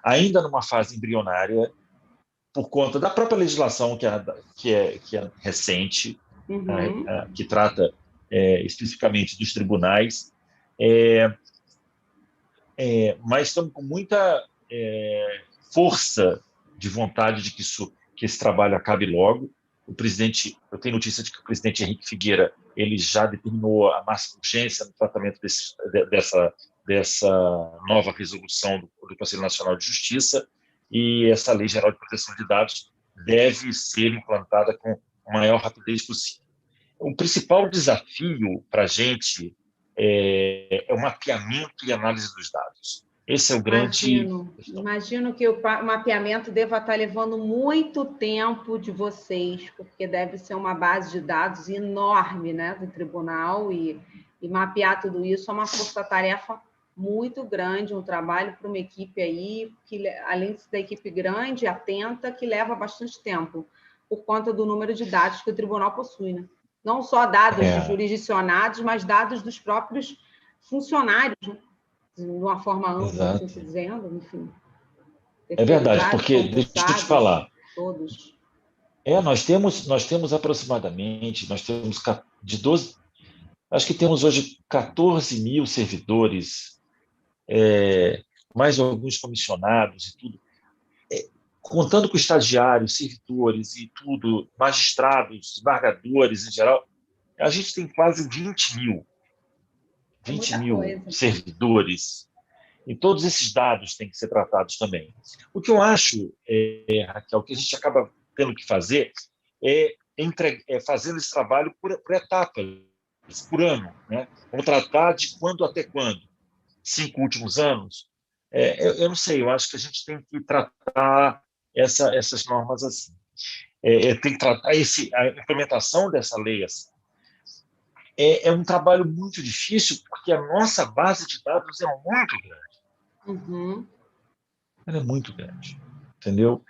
ainda numa fase embrionária por conta da própria legislação que é recente, que trata especificamente dos tribunais, mas estamos com muita força de vontade de que esse trabalho acabe logo. Eu tenho notícia de que o presidente Henrique Figueira ele já determinou a máxima urgência no tratamento dessa nova resolução do Conselho Nacional de Justiça, e essa Lei Geral de Proteção de Dados deve ser implantada com a maior rapidez possível. O principal desafio para a gente é o mapeamento e análise dos dados. Esse é o grande... Imagino que o mapeamento deva estar levando muito tempo de vocês, porque deve ser uma base de dados enorme, né, do tribunal, e mapear tudo isso é uma força-tarefa muito grande, um trabalho para uma equipe aí, que além da equipe grande, atenta, que leva bastante tempo, por conta do número de dados que o tribunal possui, né? Não só dados jurisdicionados, mas dados dos próprios funcionários, né? De uma forma ampla, assim se dizendo, enfim. É verdade, porque, deixa eu te falar, todos. Nós temos aproximadamente, de 12, acho que temos hoje 14 mil servidores, mais alguns comissionados e tudo, contando com estagiários, servidores e tudo, magistrados, desembargadores em geral, a gente tem quase 20 mil servidores, e todos esses dados têm que ser tratados também. O que eu acho, Raquel, que a gente acaba tendo que fazer é fazendo esse trabalho por etapas, por ano, né? Vamos tratar de quando até quando? 5 últimos anos? Eu não sei, eu acho que a gente tem que tratar essas normas assim. Tem que tratar a implementação dessa lei assim. É um trabalho muito difícil, porque a nossa base de dados é muito grande. Ela é muito grande, entendeu?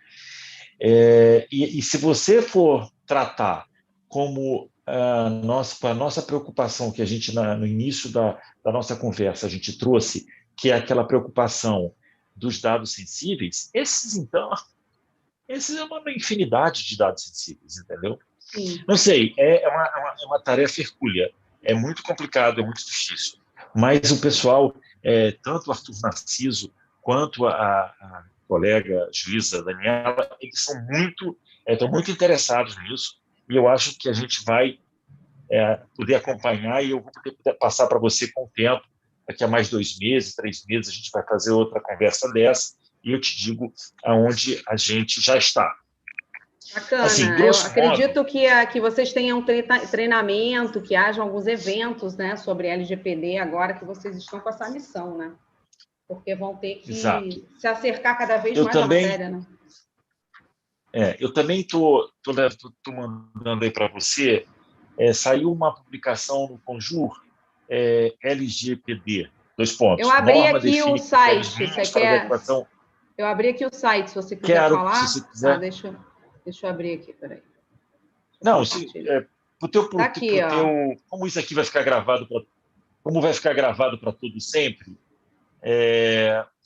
E se você for tratar como a nossa preocupação que a gente, no início da nossa conversa, a gente trouxe, que é aquela preocupação dos dados sensíveis, esses é uma infinidade de dados sensíveis, entendeu? Sim. Não sei, é uma tarefa hercúlea, é muito complicado, é muito difícil, mas o pessoal, tanto o Arthur Narciso quanto a colega juíza Daniela, eles estão muito interessados nisso, e eu acho que a gente vai poder acompanhar, e eu vou poder passar para você com o tempo. Daqui a mais 2 meses, 3 meses, a gente vai fazer outra conversa dessa, e eu te digo aonde a gente já está. Bacana. Assim, Eu grosso modo, acredito que vocês tenham treinamento, que hajam alguns eventos, né, sobre LGPD agora que vocês estão com essa missão, né? Porque vão ter exato. que se acercar cada vez Eu mais à também matéria, né? eu também tô mandando aí para você. Saiu uma publicação no Conjur, LGPD, dois Eu pontos. abri Norma aqui o define critérios site, você mínimos para quer? adequação. Eu abri aqui o site, se você quiser Quero, se você falar. Ah, quiser. deixa eu abrir aqui, peraí. Deixa eu Não, compartilhar. Tá aqui, pro ó. teu, como isso aqui vai ficar gravado como vai ficar gravado para todo sempre,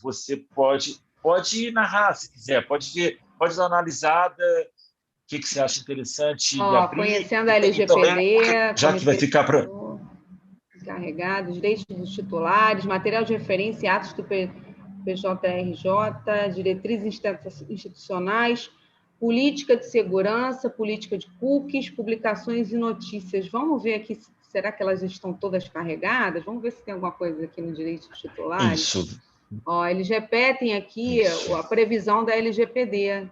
você pode narrar se quiser, pode ver, pode dar uma analisada, o que você acha interessante e Ó, abrir, conhecendo a e também, LGPD, já que vai comitê ficar para. encarregado, direitos dos titulares, material de referência e atos do PJRJ, diretrizes institucionais, política de segurança, política de cookies, publicações e notícias. Vamos ver aqui, será que elas estão todas carregadas? Vamos ver se tem alguma coisa aqui no direito dos titulares. Isso, Ó, eles repetem aqui a previsão da LGPD.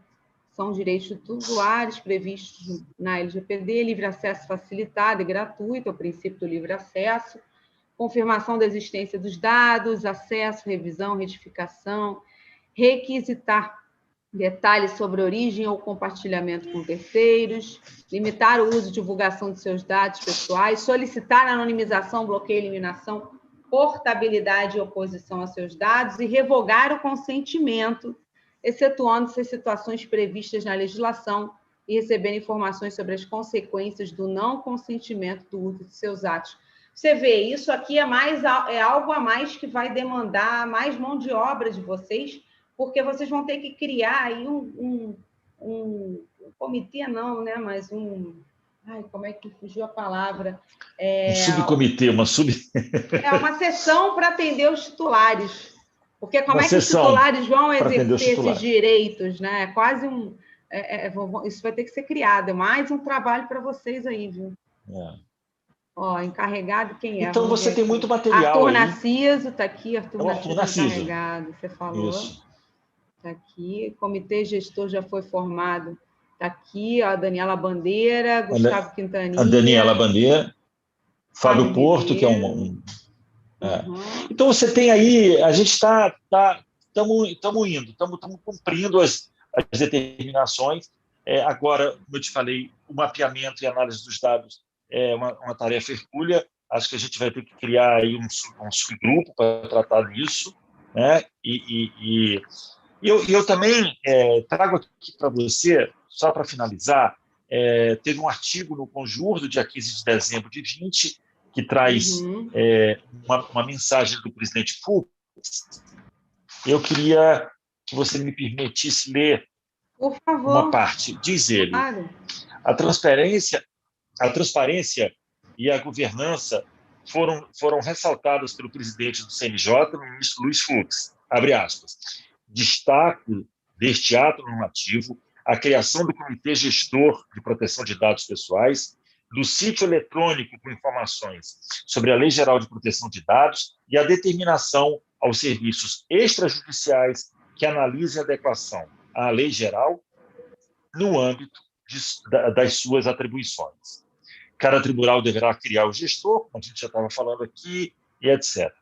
São direitos titulares previstos na LGPD, livre acesso facilitado e gratuito, é o princípio do livre acesso, confirmação da existência dos dados, acesso, revisão, retificação, requisitar detalhes sobre origem ou compartilhamento com terceiros, limitar o uso e divulgação de seus dados pessoais, solicitar anonimização, bloqueio, eliminação, portabilidade e oposição a seus dados e revogar o consentimento, excetuando-se as situações previstas na legislação e receber informações sobre as consequências do não consentimento do uso de seus atos. Você vê, isso aqui é algo a mais que vai demandar mais mão de obra de vocês, porque vocês vão ter que criar aí um comitê, não, né? Mas Ai, como é que fugiu a palavra? um subcomitê, Uma sessão para atender os titulares. Porque como uma é que os sessão titulares vão para atender os exercer esses titulares. direitos, né? É quase isso vai ter que ser criado. É mais um trabalho para vocês aí, viu? Ó, encarregado, quem é? Então, Vamos você ver tem aqui. muito material Arthur aí. Narciso, está aqui, Arthur É o Arthur Narciso Narciso. encarregado, você falou. Isso. Está aqui. Comitê gestor já foi formado. Está aqui, ó, a Daniela Bandeira, Gustavo Quintanilha. A Daniela Bandeira, Fábio Porto, que é Uhum. Então, você tem aí, a gente estamos indo, estamos cumprindo as determinações. Agora, como eu te falei, o mapeamento e análise dos dados é uma tarefa hercúlea. Acho que a gente vai ter que criar aí um subgrupo para tratar disso, né? E eu também trago aqui para você, só para finalizar, teve um artigo no Conjur, do dia 15 de dezembro de 20, que traz uma mensagem do presidente Fux. Eu queria que você me permitisse ler Por favor. uma parte. Diz ele, claro. a transparência e a governança foram ressaltadas pelo presidente do CNJ, o ministro Luiz Fux. Abre aspas. Destaco deste ato normativo a criação do Comitê Gestor de Proteção de Dados Pessoais, do sítio eletrônico com informações sobre a Lei Geral de Proteção de Dados e a determinação aos serviços extrajudiciais que analisem a adequação à Lei Geral no âmbito das suas atribuições. Cada tribunal deverá criar o gestor, como a gente já estava falando aqui, e etc.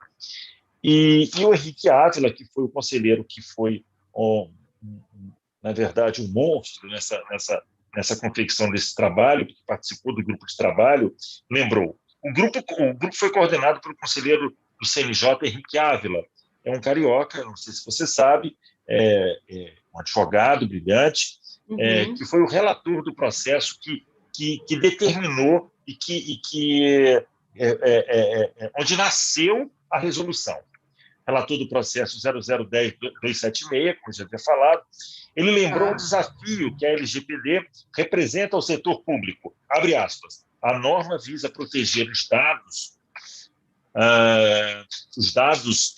E o Henrique Ávila, que foi o conselheiro que foi, na verdade, um monstro nessa confecção desse trabalho, que participou do grupo de trabalho, lembrou. O grupo foi coordenado pelo conselheiro do CNJ, Henrique Ávila. É um carioca, não sei se você sabe, um advogado brilhante, que foi o relator do processo que determinou onde nasceu a resolução. Relator do processo 0010-276, como já havia falado, ele lembrou um desafio que a LGPD representa ao setor público. Abre aspas. A norma visa proteger os dados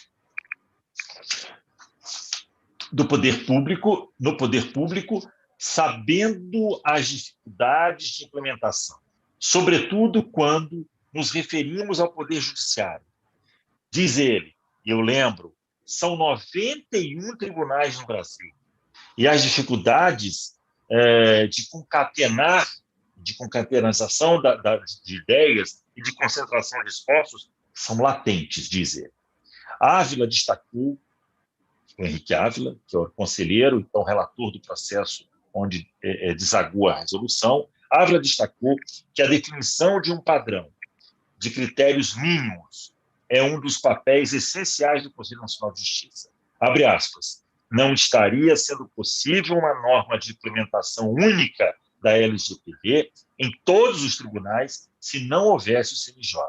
do poder público, no poder público, sabendo as dificuldades de implementação, sobretudo quando nos referimos ao Poder Judiciário. Diz ele, e eu lembro, são 91 tribunais no Brasil, e as dificuldades de concatenação de ideias e de concentração de esforços são latentes, diz ele. Ávila destacou, o Henrique Ávila, que é o conselheiro, então relator do processo onde desagou a resolução, Ávila destacou que a definição de um padrão de critérios mínimos é um dos papéis essenciais do Conselho Nacional de Justiça. Abre aspas. Não estaria sendo possível uma norma de implementação única da LGPD em todos os tribunais se não houvesse o CNJ.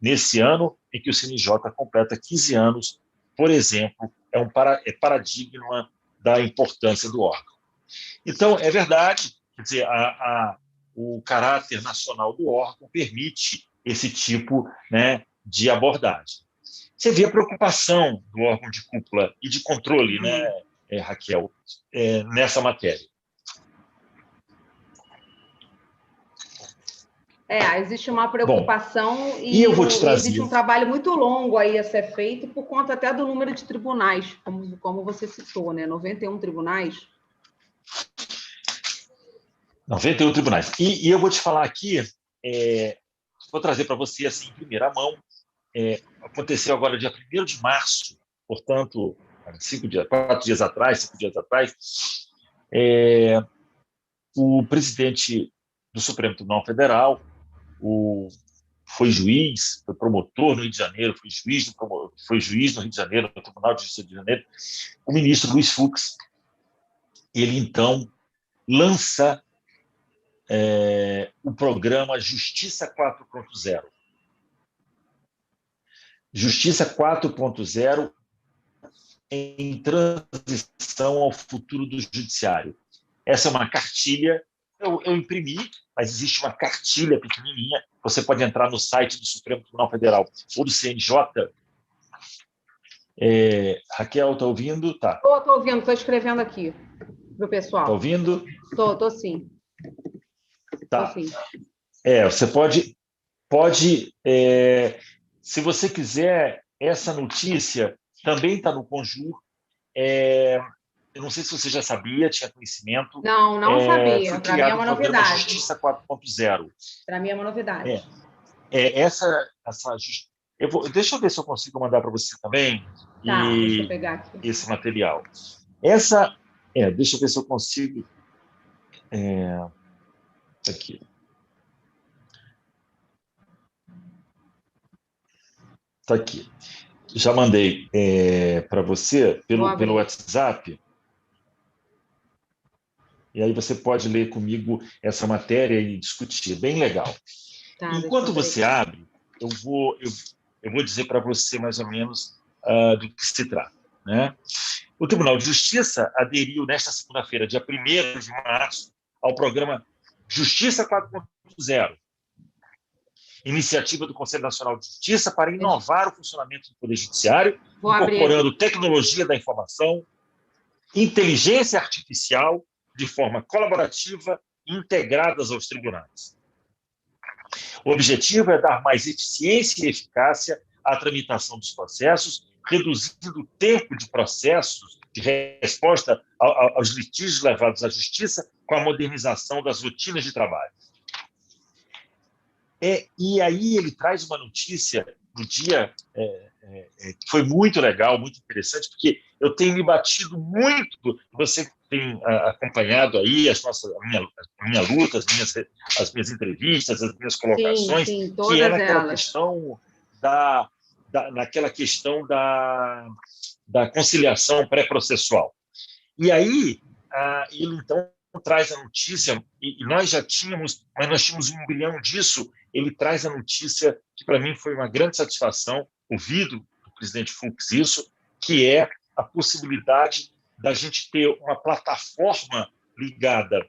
Nesse ano em que o CNJ completa 15 anos, por exemplo, é paradigma da importância do órgão. Então, é verdade, quer dizer, o caráter nacional do órgão permite esse tipo, né, de abordagem. Você vê a preocupação do órgão de cúpula e de controle, né, Raquel, nessa matéria. Existe uma preocupação. Bom, e eu vou te trazer. Existe um trabalho muito longo aí a ser feito por conta até do número de tribunais, como você citou, né? 91 tribunais. 91 tribunais. E eu vou te falar aqui, vou trazer para você assim, em primeira mão, aconteceu agora dia 1º de março, portanto, 4 dias atrás, 5 dias atrás, o presidente do Supremo Tribunal Federal, foi juiz, foi promotor no Rio de Janeiro, foi juiz no Rio de Janeiro, no Tribunal de Justiça do Rio de Janeiro, o ministro Luiz Fux, ele então lança o programa Justiça 4.0. Justiça 4.0 em transição ao futuro do judiciário. Essa é uma cartilha, eu imprimi, mas existe uma cartilha pequenininha, você pode entrar no site do Supremo Tribunal Federal ou do CNJ. Raquel, está ouvindo? Tá. Estou ouvindo, estou escrevendo aqui para o pessoal. Está ouvindo? Estou sim. Tá. Tô, sim. Você pode se você quiser, essa notícia também está no Conjur. Eu não sei se você já sabia, tinha conhecimento. Não sabia. Para mim é uma novidade. Justiça 4.0. Para mim é uma novidade. Deixa eu ver se eu consigo mandar para você também. Deixa eu pegar aqui. Esse material. Deixa eu ver se eu consigo. Aqui. Está aqui. Já mandei para você pelo WhatsApp. E aí você pode ler comigo essa matéria e discutir. Bem legal. Enquanto você abre, eu vou dizer para você mais ou menos do que se trata. Né? O Tribunal de Justiça aderiu nesta segunda-feira, dia 1º de março, ao programa Justiça 4.0, iniciativa do Conselho Nacional de Justiça para inovar o funcionamento do Poder Judiciário, incorporando tecnologia da informação, inteligência artificial, de forma colaborativa e integradas aos tribunais. O objetivo é dar mais eficiência e eficácia à tramitação dos processos, reduzindo o tempo de processos de resposta aos litígios levados à justiça com a modernização das rotinas de trabalho. E aí ele traz uma notícia do dia que foi muito legal, muito interessante, porque eu tenho me batido muito, você tem acompanhado aí a minha luta, as minhas entrevistas, as minhas colocações, sim, que é naquela elas. questão naquela questão da conciliação pré-processual. E aí ele então traz a notícia, e nós já tínhamos, mas nós tínhamos 1 bilhão disso. Ele traz a notícia que, para mim, foi uma grande satisfação, ouvido do presidente Fux isso, que é a possibilidade da gente ter uma plataforma ligada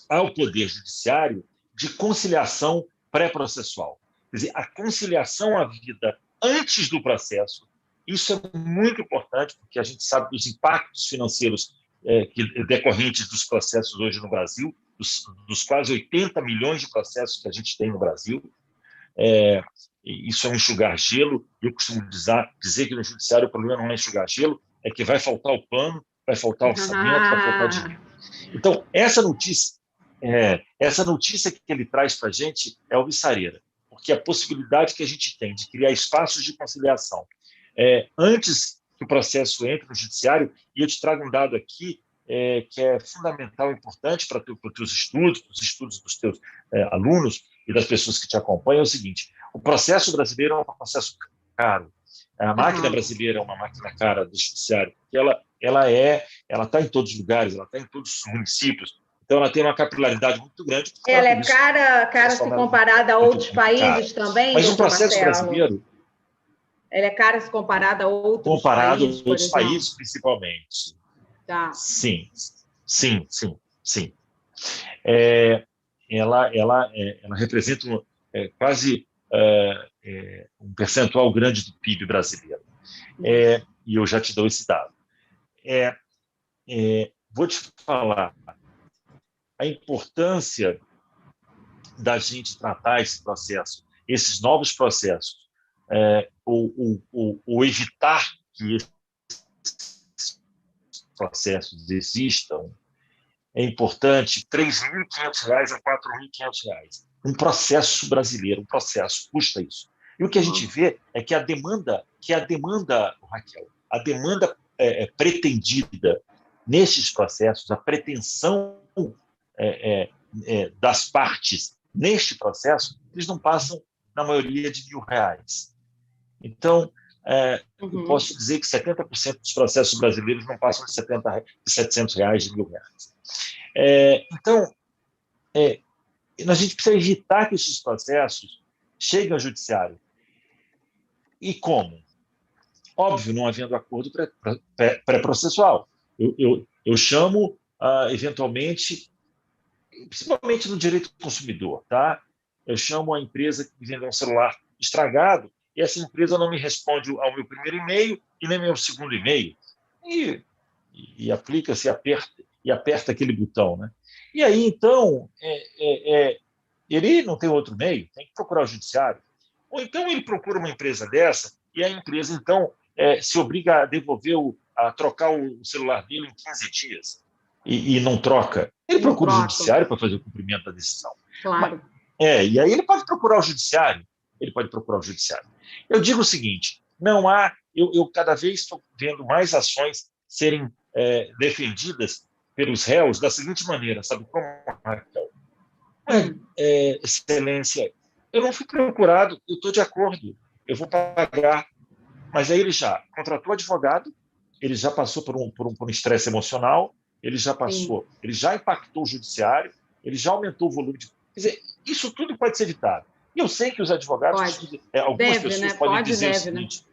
ao Poder Judiciário de conciliação pré-processual. Quer dizer, a conciliação à vida antes do processo, isso é muito importante, porque a gente sabe dos impactos financeiros decorrentes dos processos hoje no Brasil, dos quase 80 milhões de processos que a gente tem no Brasil. Isso é um enxugar gelo. Eu costumo dizer que no judiciário o problema não é enxugar gelo, é que vai faltar o pano, vai faltar orçamento, vai faltar dinheiro. Então, essa notícia que ele traz para a gente é alvissareira, porque a possibilidade que a gente tem de criar espaços de conciliação antes que o processo entre no judiciário, e eu te trago um dado aqui que é fundamental e importante para os teus estudos, para os estudos dos teus alunos e das pessoas que te acompanham, é o seguinte: o processo brasileiro é um processo caro. A máquina brasileira é uma máquina cara do judiciário, porque ela está em todos os lugares, ela está em todos os municípios, então ela tem uma capilaridade muito grande. Ela é cara se comparada a outros países também, mas um doutor processo Marcelo? brasileiro... Ela é cara se comparada a outros países, por outros exemplo? países, principalmente. Tá. Sim. Ela representa quase um percentual grande do PIB brasileiro. E eu já te dou esse dado. Vou te falar a importância da gente tratar esse processo, esses novos processos, ou evitar que esses processos existam. É importante, R$ 3.500 a R$ 4.500. Um processo brasileiro, um processo, custa isso. E o que a gente vê é que a demanda, Raquel, a demanda pretendida nestes processos, a pretensão das partes neste processo, eles não passam, na maioria, de R$ 1.000. Então, eu posso dizer que 70% dos processos brasileiros não passam de R$ 700, de R$ 1.000. Então, a gente precisa evitar que esses processos cheguem ao judiciário. E como? Óbvio, não havendo acordo pré-processual. Eu chamo, eventualmente, principalmente no direito do consumidor, tá? Eu chamo a empresa que me vendeu um celular estragado e essa empresa não me responde ao meu primeiro e-mail e nem ao meu segundo e-mail. E aplica-se, aperta aquele botão, né? E aí, então, ele não tem outro meio, tem que procurar o judiciário. Ou então ele procura uma empresa dessa e a empresa, então, se obriga a devolver, a trocar o celular dele em 15 dias e não troca. Ele procura o judiciário para fazer o cumprimento da decisão. Claro. E aí ele pode procurar o judiciário. Eu digo o seguinte, não há... Eu cada vez estou vendo mais ações serem defendidas pelos réus da seguinte maneira, sabe como, Raquel? Excelência, eu não fui procurado, eu estou de acordo, eu vou pagar. Mas aí ele já contratou advogado, ele já passou por um estresse emocional, ele já impactou o judiciário, ele já aumentou o volume de... Quer dizer, isso tudo pode ser evitado. E eu sei que os advogados... algumas pessoas podem dizer o seguinte...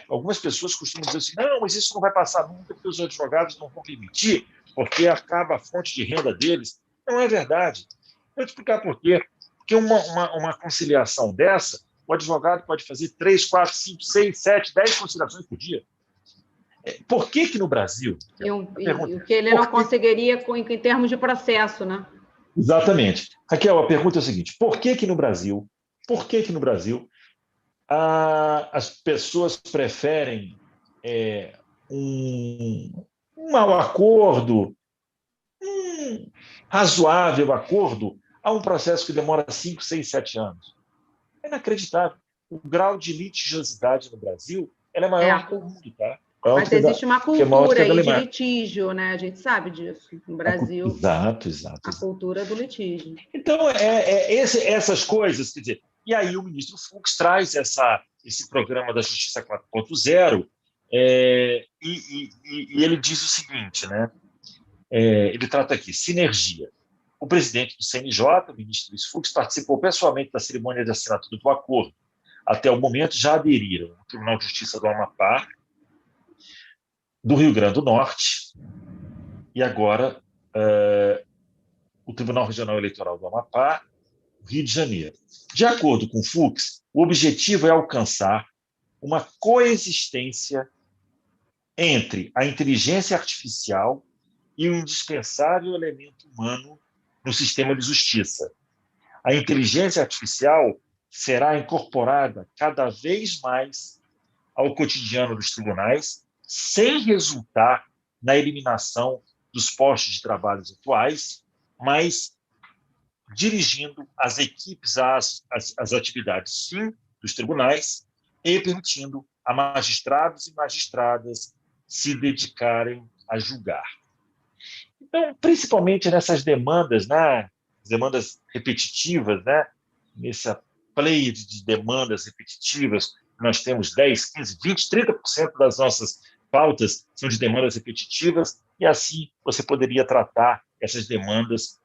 algumas pessoas costumam dizer assim, não, mas isso não vai passar nunca, porque os advogados não vão permitir, porque acaba a fonte de renda deles. Não é verdade. Vou te explicar por quê. Porque uma conciliação dessa, o advogado pode fazer 3, 4, 5, 6, 7, 10 conciliações por dia. Por que no Brasil... E o que ele não conseguiria em termos de processo, né? Exatamente. Raquel, a pergunta é a seguinte, por que no Brasil as pessoas preferem um mau acordo, um razoável acordo, a um processo que demora 5, 6, 7 anos? É inacreditável. O grau de litigiosidade no Brasil é maior que o mundo, tá? Mas existe uma cultura aí de litígio, né? A gente sabe disso. No Brasil, exato. A cultura do litígio. Então, essas coisas, quer dizer, e aí o ministro Fux traz esse programa da Justiça 4.0 e ele diz o seguinte, né? Ele trata aqui, sinergia. O presidente do CNJ, o ministro Luiz Fux, participou pessoalmente da cerimônia de assinatura do acordo. Até o momento já aderiram o Tribunal de Justiça do Amapá, do Rio Grande do Norte e agora o Tribunal Regional Eleitoral do Amapá, Rio de Janeiro. De acordo com o Fux, o objetivo é alcançar uma coexistência entre a inteligência artificial e o indispensável elemento humano no sistema de justiça. A inteligência artificial será incorporada cada vez mais ao cotidiano dos tribunais, sem resultar na eliminação dos postos de trabalho atuais, mas dirigindo as equipes às atividades, sim, dos tribunais e permitindo a magistrados e magistradas se dedicarem a julgar. Então, principalmente nessas demandas, né, demandas repetitivas, né, nessa pleiade de demandas repetitivas, nós temos 10, 15, 20, 30% das nossas pautas são de demandas repetitivas, e assim você poderia tratar essas demandas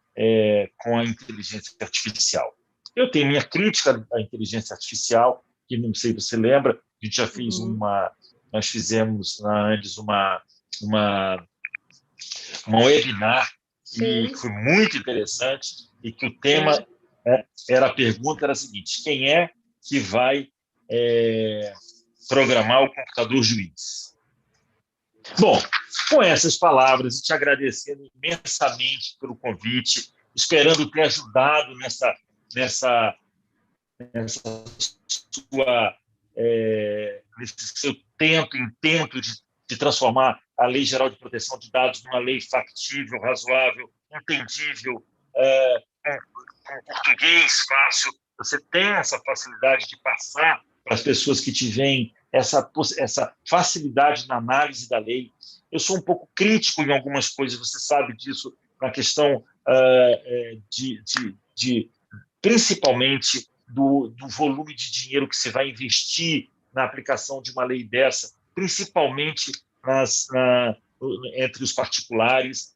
com a inteligência artificial. Eu tenho minha crítica à inteligência artificial, que não sei se você lembra, a gente já fez nós fizemos na Andes um webinar que foi muito interessante e que o tema a pergunta era a seguinte: quem é que vai programar o computador juiz? Bom, com essas palavras, te agradecendo imensamente pelo convite, esperando ter ajudado nessa sua nesse seu intento de transformar a Lei Geral de Proteção de Dados numa lei factível, razoável, entendível, com português fácil. Você tem essa facilidade de passar para as pessoas que te veem essa facilidade na análise da lei. Eu sou um pouco crítico em algumas coisas, você sabe disso, na questão principalmente do volume de dinheiro que você vai investir na aplicação de uma lei dessa, principalmente entre os particulares,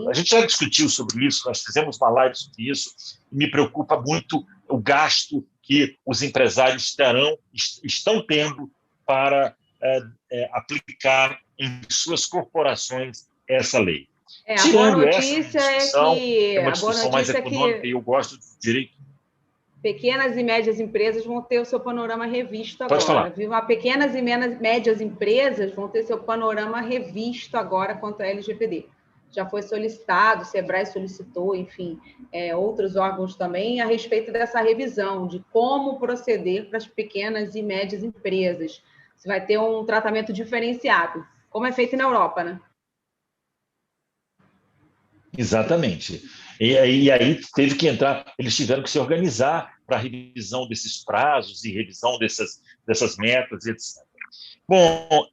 a gente já discutiu sobre isso, nós fizemos uma live sobre isso, e me preocupa muito o gasto que os empresários estão tendo para aplicar em suas corporações essa lei. A boa notícia é uma discussão mais econômica, e eu gosto do direito. Pequenas e médias empresas vão ter o seu panorama revisto agora. Pode falar. Viu? Pequenas e médias empresas vão ter seu panorama revisto agora quanto à LGPD. Já foi solicitado, o SEBRAE solicitou, enfim, outros órgãos também, a respeito dessa revisão, de como proceder para as pequenas e médias empresas. Você vai ter um tratamento diferenciado, como é feito na Europa, né? Exatamente. E aí teve que entrar, eles tiveram que se organizar para a revisão desses prazos e revisão dessas metas, etc. Bom,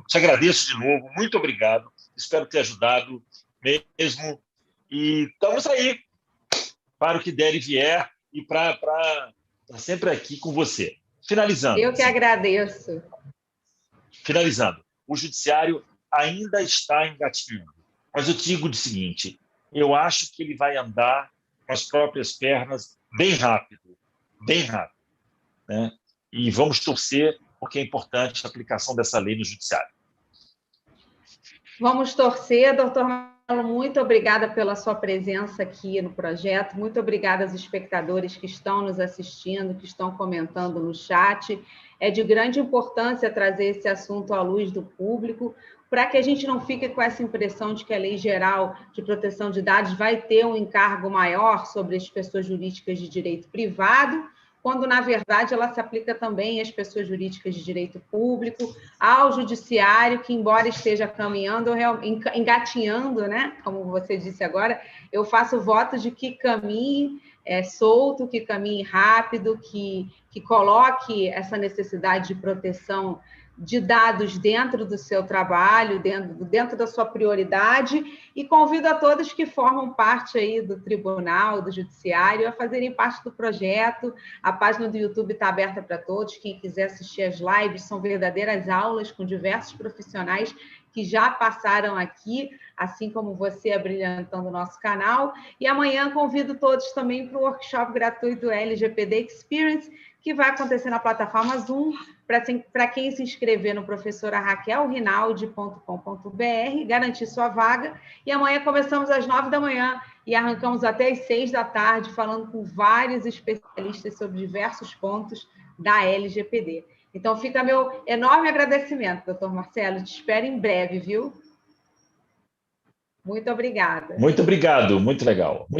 te agradeço de novo, muito obrigado, espero ter ajudado mesmo, e estamos aí para o que der e vier, e para sempre aqui com você. Finalizando. Eu que agradeço. Finalizando, o judiciário ainda está engatinhando, mas eu te digo o seguinte: eu acho que ele vai andar com as próprias pernas bem rápido, né? E vamos torcer, porque é importante a aplicação dessa lei no judiciário. Vamos torcer, doutor Marcelo, muito obrigada pela sua presença aqui no projeto, muito obrigada aos espectadores que estão nos assistindo, que estão comentando no chat. É de grande importância trazer esse assunto à luz do público, para que a gente não fique com essa impressão de que a Lei Geral de Proteção de Dados vai ter um encargo maior sobre as pessoas jurídicas de direito privado, quando, na verdade, ela se aplica também às pessoas jurídicas de direito público, ao judiciário, que, embora esteja caminhando, engatinhando, né? Como você disse agora, eu faço voto de que caminhe solto, que caminhe rápido, que coloque essa necessidade de proteção de dados dentro do seu trabalho, dentro da sua prioridade, e convido a todos que formam parte aí do tribunal, do judiciário, a fazerem parte do projeto. A página do YouTube está aberta para todos, quem quiser assistir as lives, são verdadeiras aulas com diversos profissionais que já passaram aqui, assim como você, abrilhantando o nosso canal. E amanhã convido todos também para o workshop gratuito LGPD Experience, que vai acontecer na plataforma Zoom, para quem se inscrever no professoraraquelrinaldi.com.br, garantir sua vaga. E amanhã começamos às 9 da manhã e arrancamos até às 6 da tarde, falando com vários especialistas sobre diversos pontos da LGPD. Então, fica meu enorme agradecimento, doutor Marcelo. Te espero em breve, viu? Muito obrigada. Muito obrigado, muito legal.